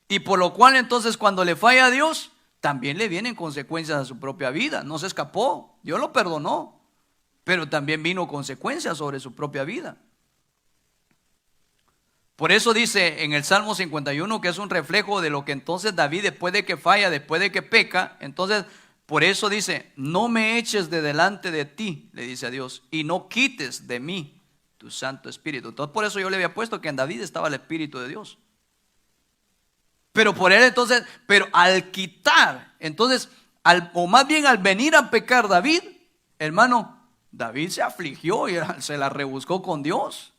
Y por lo cual entonces cuando le falla a Dios, también le vienen consecuencias a su propia vida. No se escapó, Dios lo perdonó, pero también vino consecuencias sobre su propia vida. Por eso dice en el Salmo 51 que es un reflejo de lo que entonces David, después de que falla, después de que peca, entonces por eso dice, no me eches de delante de ti, le dice a Dios, y no quites de mí tu Santo Espíritu. Entonces por eso yo le había puesto que en David estaba el Espíritu de Dios. Pero por él entonces, pero al quitar, entonces, o más bien al venir a pecar David, hermano, David se afligió y se la rebuscó con Dios.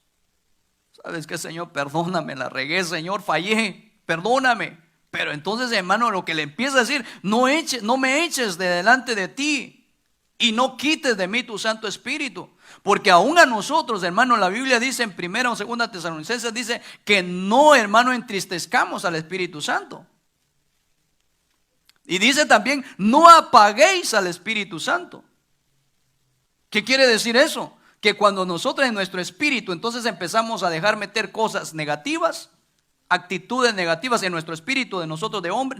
¿Sabes qué, Señor? Perdóname, la regué, Señor, fallé, perdóname. Pero entonces, hermano, lo que le empieza a decir, no me eches de delante de ti y no quites de mí tu Santo Espíritu. Porque aún a nosotros, hermano, la Biblia dice en 1 o 2 Tesalonicenses, dice que no, hermano, entristezcamos al Espíritu Santo. Y dice también, no apaguéis al Espíritu Santo. ¿Qué quiere decir eso? Que cuando nosotros en nuestro espíritu entonces empezamos a dejar meter cosas negativas, actitudes negativas en nuestro espíritu de nosotros, de hombre,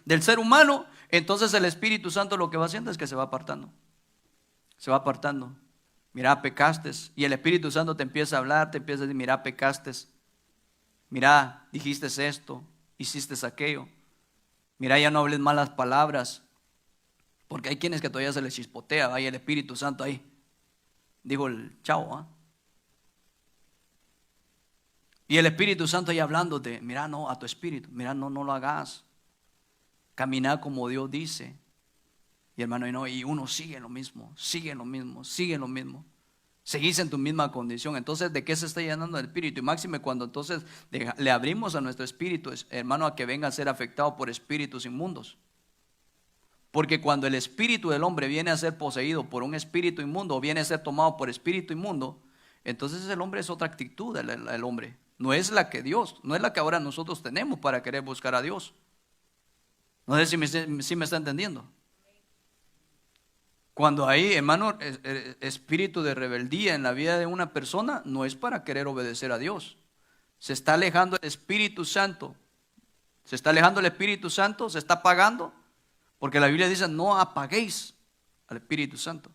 del ser humano, entonces el Espíritu Santo lo que va haciendo es que se va apartando. Se va apartando. Mira, pecaste. Y el Espíritu Santo te empieza a hablar, te empieza a decir, mira, pecaste. Mira, dijiste esto, hiciste aquello. Mira, ya no hables malas palabras. Porque hay quienes que todavía se les chispotea, hay el Espíritu Santo ahí. Dijo el chavo, ¿eh? Y el Espíritu Santo ahí hablándote, mira, no, a tu espíritu, mira, no lo hagas. Camina como Dios dice. Y hermano, y uno sigue lo mismo. Seguís en tu misma condición. Entonces, ¿de qué se está llenando el espíritu? Y máxime cuando entonces le abrimos a nuestro espíritu, hermano, a que venga a ser afectado por espíritus inmundos. Porque cuando el espíritu del hombre viene a ser poseído por un espíritu inmundo, o viene a ser tomado por espíritu inmundo, entonces el hombre es otra actitud, el hombre. No es la que Dios, no es la que ahora nosotros tenemos para querer buscar a Dios. No sé si me está entendiendo. Cuando hay, hermano, espíritu de rebeldía en la vida de una persona, no es para querer obedecer a Dios. Se está alejando el Espíritu Santo. Se está alejando el Espíritu Santo, se está apagando. Porque la Biblia dice, no apaguéis al Espíritu Santo.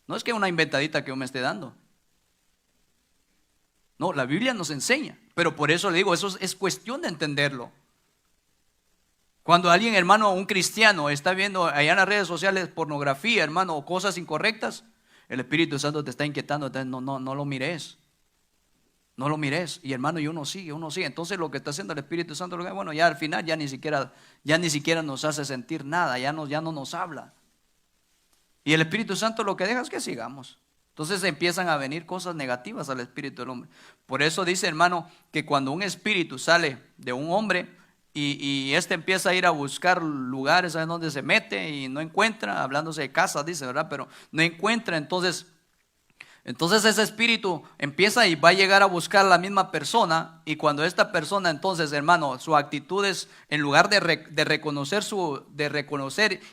No es que una inventadita que yo me esté dando. No, la Biblia nos enseña. Pero por eso le digo, eso es cuestión de entenderlo. Cuando alguien, hermano, un cristiano está viendo allá en las redes sociales pornografía, hermano, o cosas incorrectas, el Espíritu Santo te está inquietando. Entonces no lo mires. No lo mires. Y hermano, y uno sigue. Entonces lo que está haciendo el Espíritu Santo, bueno, ya al final ya ni siquiera nos hace sentir nada, ya no nos habla. Y el Espíritu Santo lo que deja es que sigamos. Entonces empiezan a venir cosas negativas al espíritu del hombre. Por eso dice, hermano, que cuando un espíritu sale de un hombre y este empieza a ir a buscar lugares en donde se mete y no encuentra, hablándose de casas, dice, ¿verdad? Pero no encuentra, entonces ese espíritu empieza y va a llegar a buscar a la misma persona. Y cuando esta persona entonces, hermano, su actitud es, en lugar de reconocer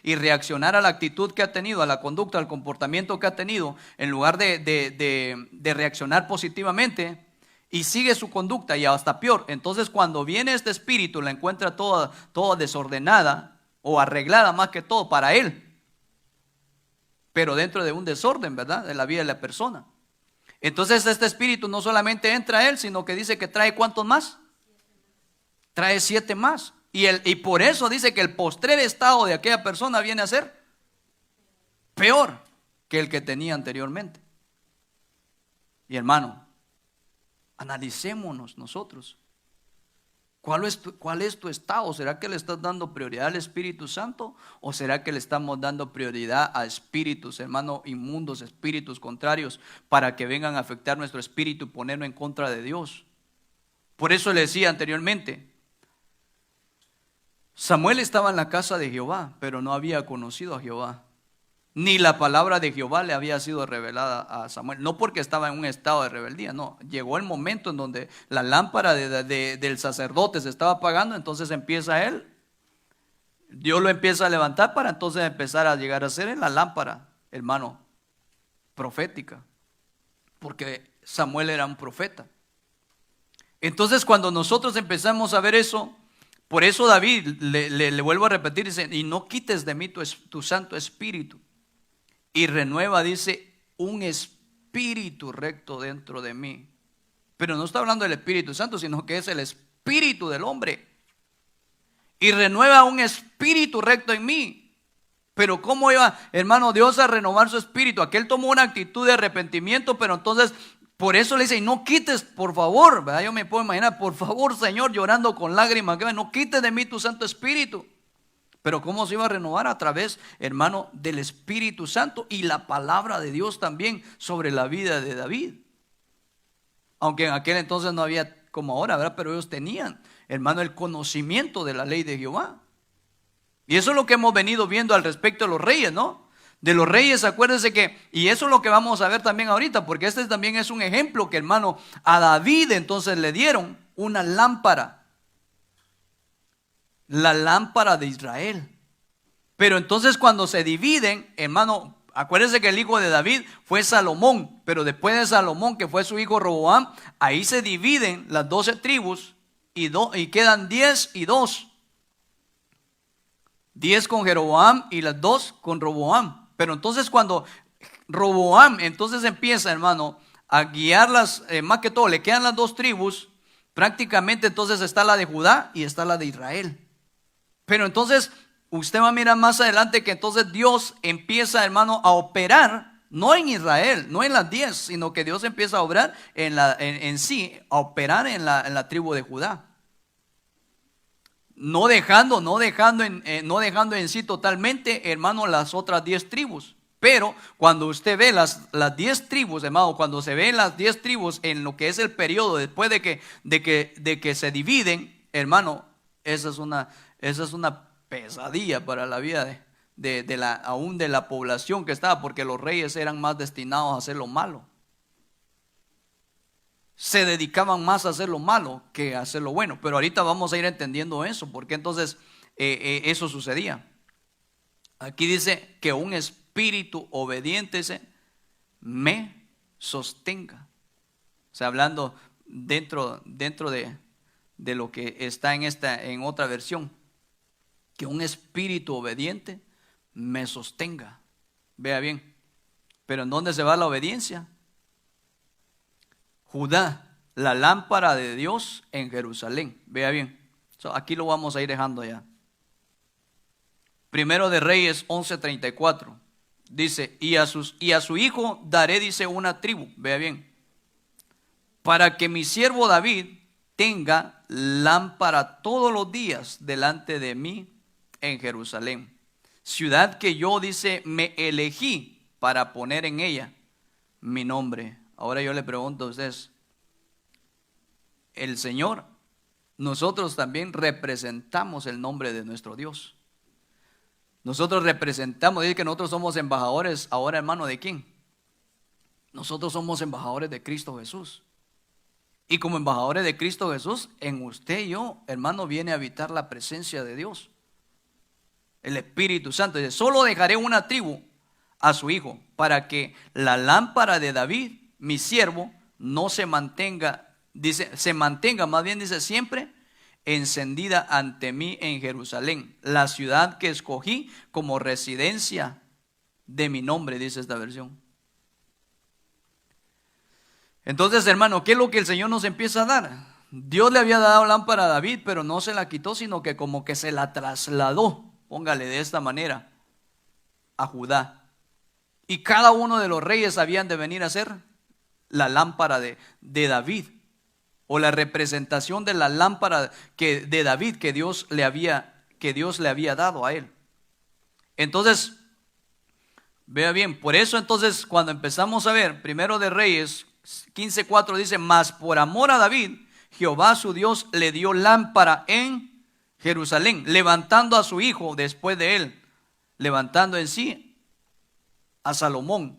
y reaccionar a la actitud que ha tenido, a la conducta, al comportamiento que ha tenido, en lugar de reaccionar positivamente, y sigue su conducta y hasta peor. Entonces cuando viene este espíritu la encuentra toda desordenada o arreglada más que todo para él, pero dentro de un desorden, ¿verdad? De la vida de la persona. Entonces este espíritu no solamente entra a él, sino que dice que trae ¿cuántos más? Trae 7 más. Y por eso dice que el postrer estado de aquella persona viene a ser peor que el que tenía anteriormente. Y hermano, analicémonos nosotros. ¿Cuál es tu estado? ¿Será que le estás dando prioridad al Espíritu Santo? ¿O será que le estamos dando prioridad a espíritus, hermano, inmundos, espíritus contrarios, para que vengan a afectar nuestro espíritu y ponerlo en contra de Dios? Por eso le decía anteriormente, Samuel estaba en la casa de Jehová, pero no había conocido a Jehová. Ni la palabra de Jehová le había sido revelada a Samuel. No porque estaba en un estado de rebeldía, no. Llegó el momento en donde la lámpara del sacerdote se estaba apagando. Entonces empieza él. Dios lo empieza a levantar para entonces empezar a llegar a ser la lámpara, hermano, profética. Porque Samuel era un profeta. Entonces cuando nosotros empezamos a ver eso, por eso David, le vuelvo a repetir, dice, y no quites de mí tu Santo Espíritu. Y renueva, dice, un espíritu recto dentro de mí. Pero no está hablando del Espíritu Santo, sino que es el espíritu del hombre. Y renueva un espíritu recto en mí. Pero ¿cómo iba, hermano, Dios a renovar su espíritu? Aquel tomó una actitud de arrepentimiento, pero entonces, por eso le dice, y no quites, por favor, ¿verdad? Yo me puedo imaginar, por favor, Señor, llorando con lágrimas, no quites de mí tu Santo Espíritu. Pero ¿cómo se iba a renovar? A través, hermano, del Espíritu Santo y la palabra de Dios también sobre la vida de David. Aunque en aquel entonces no había como ahora, ¿verdad? Pero ellos tenían, hermano, el conocimiento de la ley de Jehová. Y eso es lo que hemos venido viendo al respecto de los reyes, ¿no? De los reyes, acuérdense que, y eso es lo que vamos a ver también ahorita, porque este también es un ejemplo que, hermano, a David entonces le dieron una lámpara. La lámpara de Israel. Pero entonces cuando se dividen, hermano, acuérdense que el hijo de David fue Salomón, pero después de Salomón, que fue su hijo Roboam, ahí se dividen las 12 tribus y quedan 10 y 2. 10 con Jeroboam y las 2 con Roboam. Pero entonces cuando Roboam entonces empieza, hermano, a guiarlas, más que todo le quedan las 2 tribus, prácticamente entonces está la de Judá y está la de Israel. Pero entonces usted va a mirar más adelante que entonces Dios empieza, hermano, a operar, no en Israel, no en las 10, sino que Dios empieza a obrar en sí, a operar en la tribu de Judá. No dejando en sí totalmente, hermano, las otras 10 tribus. Pero cuando usted ve las 10 tribus, hermano, cuando se ven las 10 tribus en lo que es el periodo después de que se dividen, hermano, esa es una pesadilla para la vida aún de la población que estaba, porque los reyes eran más destinados a hacer lo malo. Se dedicaban más a hacer lo malo que a hacer lo bueno. Pero ahorita vamos a ir entendiendo eso, porque entonces eso sucedía. Aquí dice que un espíritu obediente me sostenga. O sea, hablando dentro de lo que está en otra versión, que un espíritu obediente me sostenga. Vea bien. Pero ¿en dónde se va la obediencia? Judá, la lámpara de Dios en Jerusalén. Vea bien. Aquí lo vamos a ir dejando ya. Primero de Reyes 11:34. Dice, y a su hijo daré, dice, una tribu. Vea bien. Para que mi siervo David tenga lámpara todos los días delante de mí en Jerusalén. Ciudad que yo, dice, me elegí para poner en ella mi nombre. Ahora yo le pregunto a ustedes, el Señor, nosotros también representamos el nombre de nuestro Dios. Nosotros representamos, dice que nosotros somos embajadores ahora, hermano, ¿de quién? Nosotros somos embajadores de Cristo Jesús. Y como embajadores de Cristo Jesús, en usted y yo, hermano, viene a habitar la presencia de Dios. El Espíritu Santo dice, solo dejaré una tribu a su hijo, para que la lámpara de David, mi siervo, no se mantenga dice, se mantenga, más bien dice, siempre encendida ante mí en Jerusalén, la ciudad que escogí como residencia de mi nombre, dice esta versión. Entonces, hermano, ¿qué es lo que el Señor nos empieza a dar? Dios le había dado lámpara a David, pero no se la quitó, sino que como que se la trasladó, póngale de esta manera, a Judá. Y cada uno de los reyes habían de venir a ser la lámpara de David, o la representación de la lámpara de David que Dios le había dado a él. Entonces, vea bien, por eso entonces cuando empezamos a ver Primero de Reyes 15:4 dice, mas por amor a David, Jehová su Dios le dio lámpara en Jerusalén, levantando a su hijo después de él, levantando en sí a Salomón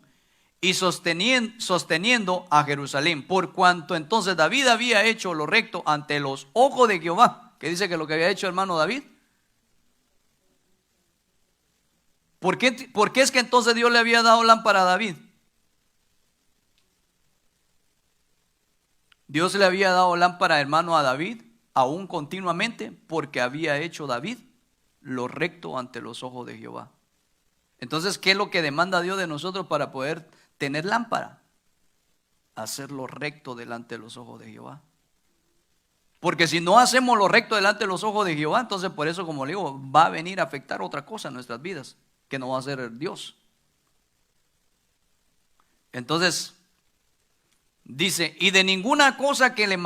y sosteniendo a Jerusalén, por cuanto entonces David había hecho lo recto ante los ojos de Jehová. ¿Qué dice que lo que había hecho, hermano David? ¿Por qué es que entonces Dios le había dado lámpara a David? Dios le había dado lámpara, hermano, a David, aún continuamente, porque había hecho David lo recto ante los ojos de Jehová. Entonces, ¿qué es lo que demanda Dios de nosotros para poder tener lámpara? Hacer lo recto delante de los ojos de Jehová. Porque si no hacemos lo recto delante de los ojos de Jehová, entonces por eso, como le digo, va a venir a afectar otra cosa en nuestras vidas, que no va a ser Dios. Entonces, dice, y de ninguna cosa que le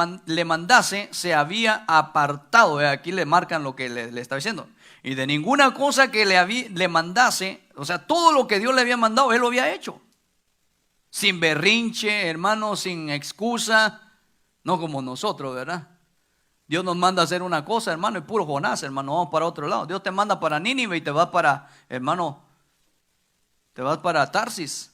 mandase se había apartado. Aquí le marcan lo que le está diciendo. Y de ninguna cosa que le mandase, o sea, todo lo que Dios le había mandado, él lo había hecho. Sin berrinche, hermano, sin excusa, no como nosotros, ¿verdad? Dios nos manda a hacer una cosa, hermano, y puro Jonás, hermano, vamos para otro lado. Dios te manda para Nínive y te vas para, hermano, te vas para Tarsis.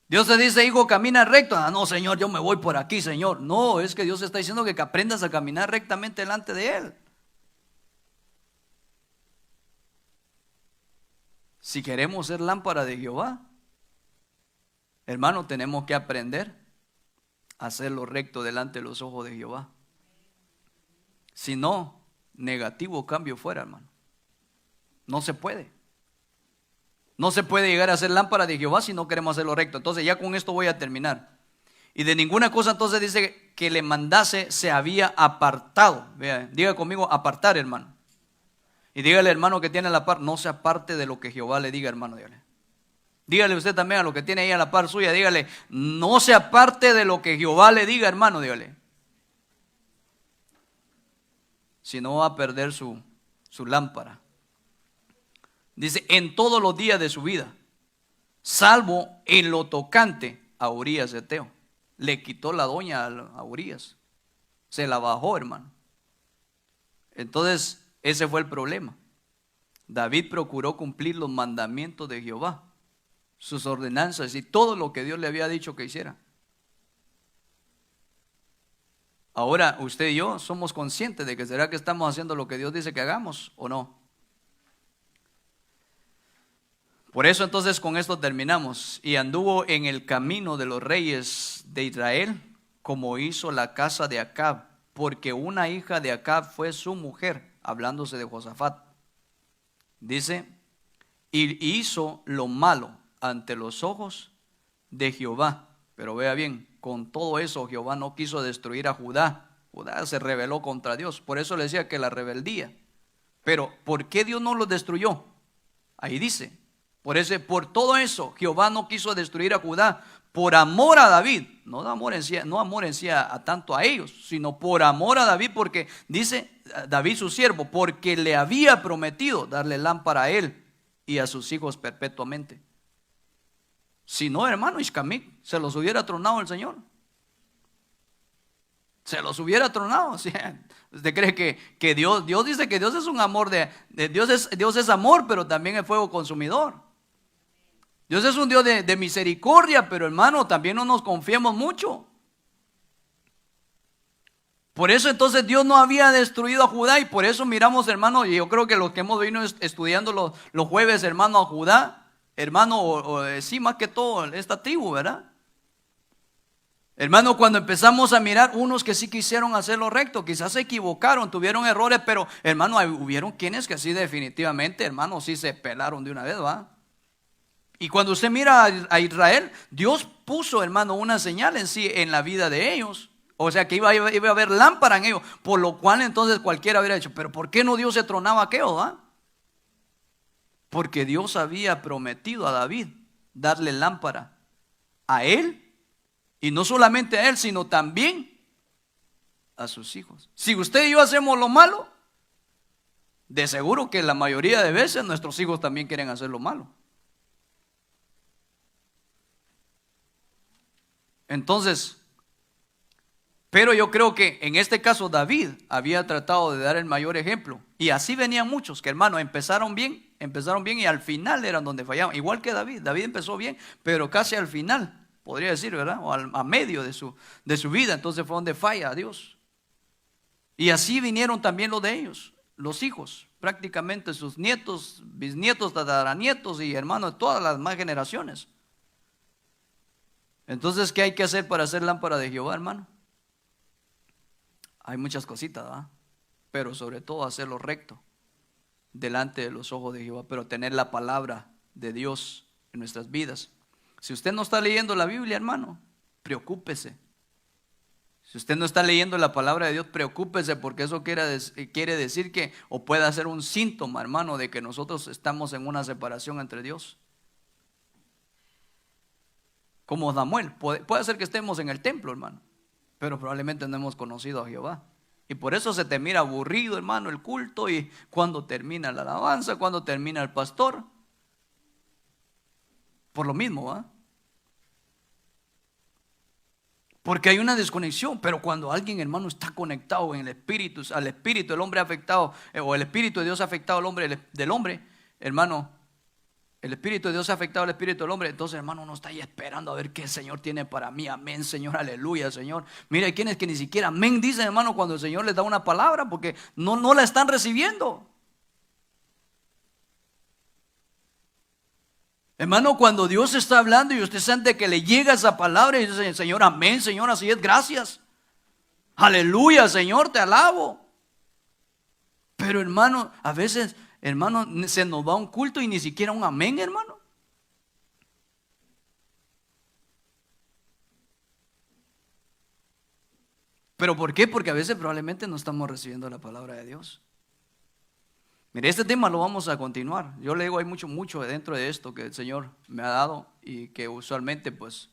Dios te dice, hijo, camina recto. Ah, no, Señor, yo me voy por aquí, Señor. No, es que Dios está diciendo que aprendas a caminar rectamente delante de Él. Si queremos ser lámpara de Jehová, hermano, tenemos que aprender a hacer lo recto delante de los ojos de Jehová. Si no, negativo cambio fuera, hermano. No se puede. No se puede llegar a ser lámpara de Jehová si no queremos hacer lo recto. Entonces ya con esto voy a terminar. Y de ninguna cosa entonces dice que le mandase se había apartado. Vea, diga conmigo apartar, hermano. Y dígale, hermano, que tiene a la par, no se aparte de lo que Jehová le diga, hermano. Dígale usted también a lo que tiene ahí a la par suya, dígale, no se aparte de lo que Jehová le diga, hermano, dígale. Si no va a perder su lámpara. Dice, en todos los días de su vida, salvo en lo tocante a Urías Eteo. Le quitó la doña a Urías. Se la bajó, hermano. Entonces, ese fue el problema. David procuró cumplir los mandamientos de Jehová, sus ordenanzas y todo lo que Dios le había dicho que hiciera. Ahora, usted y yo somos conscientes de que será que estamos haciendo lo que Dios dice que hagamos o no. Por eso entonces con esto terminamos. Y anduvo en el camino de los reyes de Israel, como hizo la casa de Acab, porque una hija de Acab fue su mujer, hablándose de Josafat. Dice, y hizo lo malo ante los ojos de Jehová. Pero vea bien, con todo eso Jehová no quiso destruir a Judá. Judá se rebeló contra Dios. Por eso le decía que la rebeldía. Pero ¿por qué Dios no los destruyó? Ahí dice, por todo eso Jehová no quiso destruir a Judá por amor a David. No amor en sí a tanto a ellos, sino por amor a David, porque dice David su siervo, porque le había prometido darle lámpara a él y a sus hijos perpetuamente. Si no, hermano, Ishkamik, se los hubiera tronado el Señor. Se los hubiera tronado. O sea, ¿usted cree que Dios dice que Dios es un amor Dios es amor, pero también es fuego consumidor? Dios es un Dios de misericordia, pero hermano, también no nos confiemos mucho. Por eso entonces Dios no había destruido a Judá, y por eso miramos, hermano, y yo creo que los que hemos venido estudiando los jueves, hermano, a Judá, hermano, sí, más que todo esta tribu, ¿verdad? Hermano, cuando empezamos a mirar unos que sí quisieron hacer lo recto, quizás se equivocaron, tuvieron errores, pero hermano, hubieron quienes que sí definitivamente, hermano, sí se pelaron de una vez, ¿va? Y cuando usted mira a Israel, Dios puso, hermano, una señal en sí en la vida de ellos. O sea que iba a haber lámpara en ellos, por lo cual entonces cualquiera hubiera dicho, pero ¿por qué no Dios se tronaba aquello, va? Porque Dios había prometido a David darle lámpara a él, y no solamente a él, sino también a sus hijos. Si usted y yo hacemos lo malo, de seguro que la mayoría de veces nuestros hijos también quieren hacer lo malo. Entonces, pero yo creo que en este caso David había tratado de dar el mayor ejemplo. Y así venían muchos que, hermano, empezaron bien y al final eran donde fallaban. Igual que David. David empezó bien, pero casi al final, podría decir, ¿verdad? O a medio de su vida. Entonces fue donde falla a Dios. Y así vinieron también los de ellos, los hijos, prácticamente sus nietos, bisnietos, tataranietos y hermanos, todas las más generaciones. Entonces, ¿qué hay que hacer para hacer lámpara de Jehová, hermano? Hay muchas cositas, ¿verdad? Pero sobre todo hacerlo recto delante de los ojos de Jehová, pero tener la palabra de Dios en nuestras vidas. Si usted no está leyendo la Biblia, hermano, preocúpese. Si usted no está leyendo la palabra de Dios, preocúpese, porque eso quiere decir que, o puede ser un síntoma, hermano, de que nosotros estamos en una separación entre Dios. Como Samuel, puede ser que estemos en el templo, hermano, pero probablemente no hemos conocido a Jehová. Y por eso se te mira aburrido, hermano, el culto, y cuando termina la alabanza, cuando termina el pastor. Por lo mismo, ¿va? Porque hay una desconexión. Pero cuando alguien, hermano, está conectado en el espíritu, al espíritu del hombre afectado, o el espíritu de Dios ha afectado al hombre del hombre, hermano, el espíritu de Dios ha afectado al espíritu del hombre. Entonces, hermano, uno está ahí esperando a ver qué el Señor tiene para mí. Amén, Señor, aleluya, Señor. Mira, hay quienes que ni siquiera amén dicen, hermano, cuando el Señor les da una palabra, porque no la están recibiendo. Hermano, cuando Dios está hablando y usted siente que le llega esa palabra y dice, Señor, amén, Señor, así es, gracias. Aleluya, Señor, te alabo. Pero, hermano, a veces, hermano, se nos va un culto y ni siquiera un amén, hermano. ¿Pero por qué? Porque a veces probablemente no estamos recibiendo la palabra de Dios. Mire, este tema lo vamos a continuar. Yo le digo, hay mucho dentro de esto que el Señor me ha dado y que usualmente pues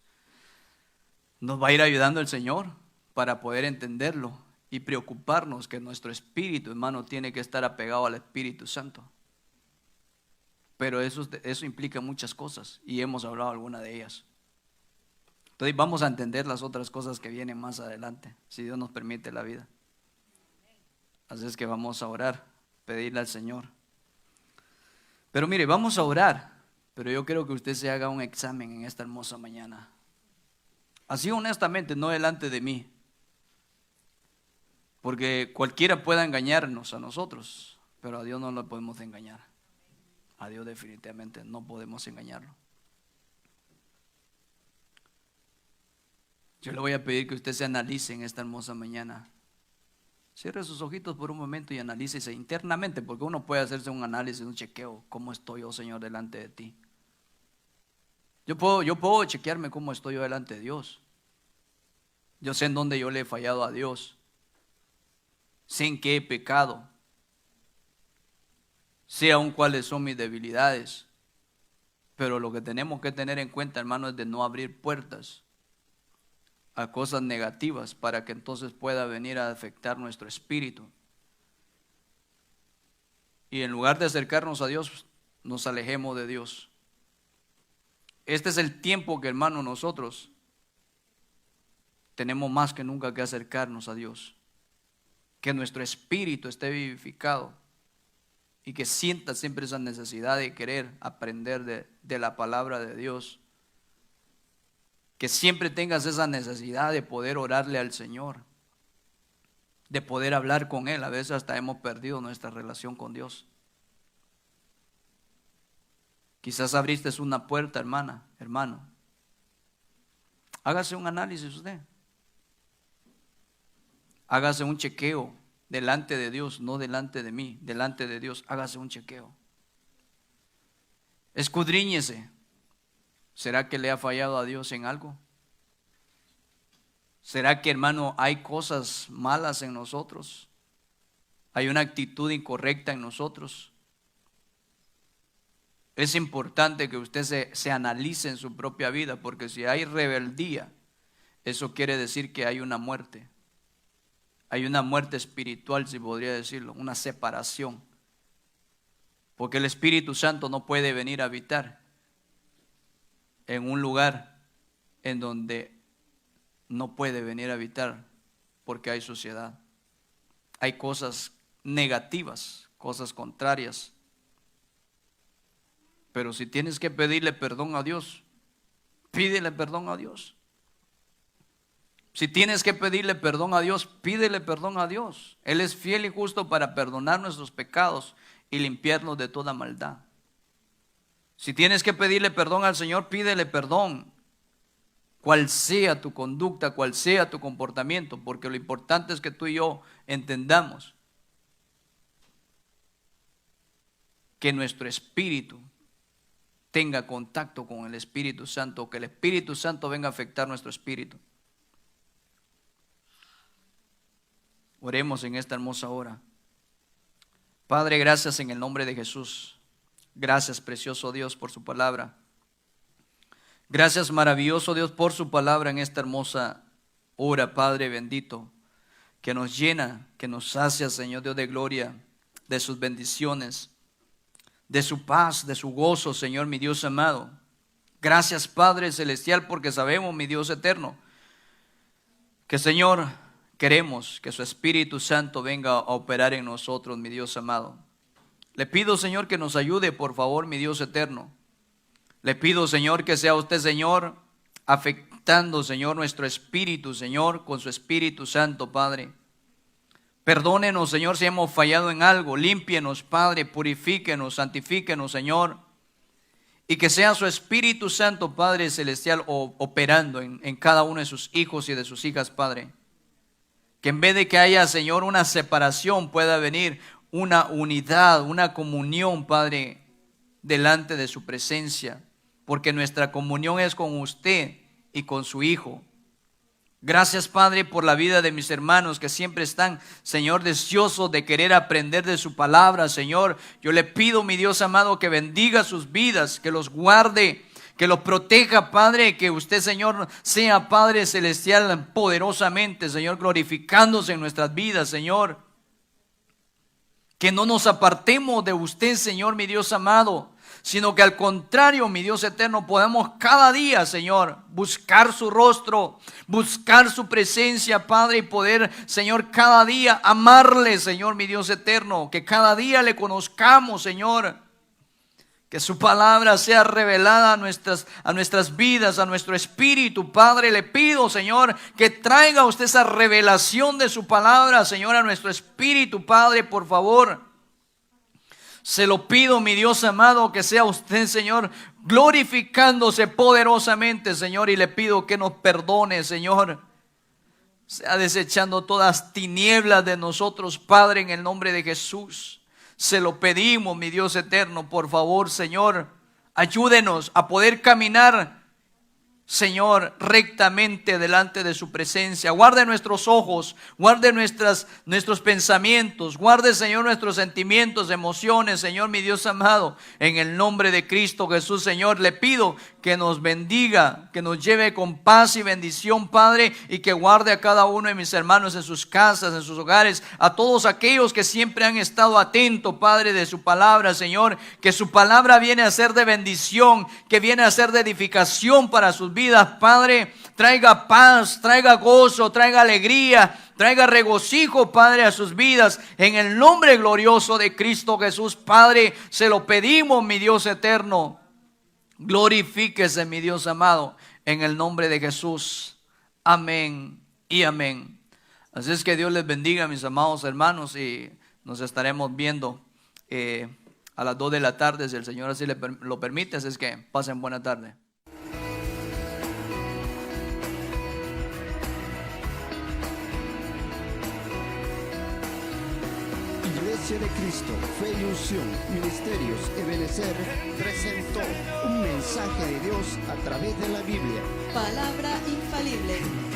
nos va a ir ayudando el Señor para poder entenderlo y preocuparnos que nuestro espíritu, hermano, tiene que estar apegado al Espíritu Santo. Pero eso implica muchas cosas y hemos hablado alguna de ellas. Entonces vamos a entender las otras cosas que vienen más adelante, si Dios nos permite la vida. Así es que vamos a orar, pedirle al Señor. Pero mire, vamos a orar, pero yo quiero que usted se haga un examen en esta hermosa mañana. Así honestamente, no delante de mí. Porque cualquiera pueda engañarnos a nosotros, pero a Dios no lo podemos engañar. A Dios definitivamente no podemos engañarlo. Yo le voy a pedir que usted se analice en esta hermosa mañana. Cierre sus ojitos por un momento y analícese internamente, porque uno puede hacerse un análisis, un chequeo. ¿Cómo estoy yo, Señor, delante de ti? Yo puedo chequearme cómo estoy yo delante de Dios. Yo sé en dónde yo le he fallado a Dios. Sé en qué he pecado. Sé aún cuáles son mis debilidades. Pero lo que tenemos que tener en cuenta, hermano, es de no abrir puertas a cosas negativas para que entonces pueda venir a afectar nuestro espíritu. Y en lugar de acercarnos a Dios, nos alejemos de Dios. Este es el tiempo que, hermano, nosotros tenemos más que nunca que acercarnos a Dios. Que nuestro espíritu esté vivificado y que sienta siempre esa necesidad de querer aprender de la palabra de Dios. Que siempre tengas esa necesidad de poder orarle al Señor, de poder hablar con Él. A veces hasta hemos perdido nuestra relación con Dios. Quizás abriste una puerta, hermano. Hágase un análisis usted. hágase un chequeo delante de Dios, no delante de mí, delante de Dios, hágase un chequeo. Escudriñese. ¿Será que le ha fallado a Dios en algo? ¿Será que, hermano, hay cosas malas en nosotros? ¿Hay una actitud incorrecta en nosotros? Es importante que usted se analice en su propia vida, porque si hay rebeldía, eso quiere decir que hay una muerte. Hay una muerte espiritual, si podría decirlo, una separación. Porque el Espíritu Santo no puede venir a habitar en un lugar en donde no puede venir a habitar, porque hay suciedad. Hay cosas negativas, cosas contrarias. Pero si tienes que pedirle perdón a Dios, pídele perdón a Dios. Si tienes que pedirle perdón a Dios, pídele perdón a Dios. Él es fiel y justo para perdonar nuestros pecados y limpiarnos de toda maldad. Si tienes que pedirle perdón al Señor, pídele perdón. Cual sea tu conducta, cual sea tu comportamiento, porque lo importante es que tú y yo entendamos que nuestro espíritu tenga contacto con el Espíritu Santo, que el Espíritu Santo venga a afectar nuestro espíritu. Oremos en esta hermosa hora. Padre, gracias en el nombre de Jesús. Gracias, precioso Dios, por su palabra. Gracias, maravilloso Dios, por su palabra en esta hermosa hora, Padre bendito, que nos llena, que nos sacia, Señor Dios de gloria, de sus bendiciones, de su paz, de su gozo, Señor, mi Dios amado. Gracias, Padre celestial, porque sabemos, mi Dios eterno, que, Señor, queremos que su Espíritu Santo venga a operar en nosotros, mi Dios amado. Le pido, Señor, que nos ayude, por favor, mi Dios eterno. Le pido, Señor, que sea usted, Señor, afectando, Señor, nuestro espíritu, Señor, con su Espíritu Santo, Padre. Perdónenos, Señor, si hemos fallado en algo. Límpienos, Padre, purifíquenos, santifíquenos, Señor. Y que sea su Espíritu Santo, Padre celestial, operando en cada uno de sus hijos y de sus hijas, Padre. Que en vez de que haya, Señor, una separación, pueda venir una unidad, una comunión, Padre, delante de su presencia. Porque nuestra comunión es con usted y con su Hijo. Gracias, Padre, por la vida de mis hermanos que siempre están, Señor, deseosos de querer aprender de su palabra, Señor. Yo le pido, mi Dios amado, que bendiga sus vidas, que los guarde, que los proteja, Padre, que usted, Señor, sea, Padre celestial, poderosamente, Señor, glorificándose en nuestras vidas, Señor. Que no nos apartemos de usted, Señor, mi Dios amado, sino que al contrario, mi Dios eterno, podamos cada día, Señor, buscar su rostro, buscar su presencia, Padre, y poder, Señor, cada día amarle, Señor, mi Dios eterno, que cada día le conozcamos, Señor, que su palabra sea revelada a nuestras vidas, a nuestro espíritu, Padre. Le pido, Señor, que traiga usted esa revelación de su palabra, Señor, a nuestro espíritu, Padre, por favor. Se lo pido, mi Dios amado, que sea usted, Señor, glorificándose poderosamente, Señor, y le pido que nos perdone, Señor. Sea desechando todas tinieblas de nosotros, Padre, en el nombre de Jesús. Se lo pedimos, mi Dios eterno, por favor, Señor, ayúdenos a poder caminar, Señor, rectamente delante de su presencia. Guarde nuestros ojos, guarde nuestros pensamientos, guarde, Señor, nuestros sentimientos, emociones, Señor, mi Dios amado. En el nombre de Cristo Jesús, Señor, le pido que nos bendiga, que nos lleve con paz y bendición, Padre, y que guarde a cada uno de mis hermanos en sus casas, en sus hogares, a todos aquellos que siempre han estado atentos, Padre, de su palabra, Señor, que su palabra viene a ser de bendición, que viene a ser de edificación para sus vidas, Padre. Traiga paz, traiga gozo, traiga alegría, traiga regocijo, Padre, a sus vidas, en el nombre glorioso de Cristo Jesús, Padre. Se lo pedimos, mi Dios eterno. Glorifíquese, mi Dios amado, en el nombre de Jesús. Amén y amén. Así es que Dios les bendiga, mis amados hermanos, y nos estaremos viendo a las 2 de la tarde, si el Señor así lo permite. Así es que pasen buena tarde. Iglesia de Cristo, Fe y Unción, Ministerios Ebenecer presentó un mensaje de Dios a través de la Biblia. Palabra infalible.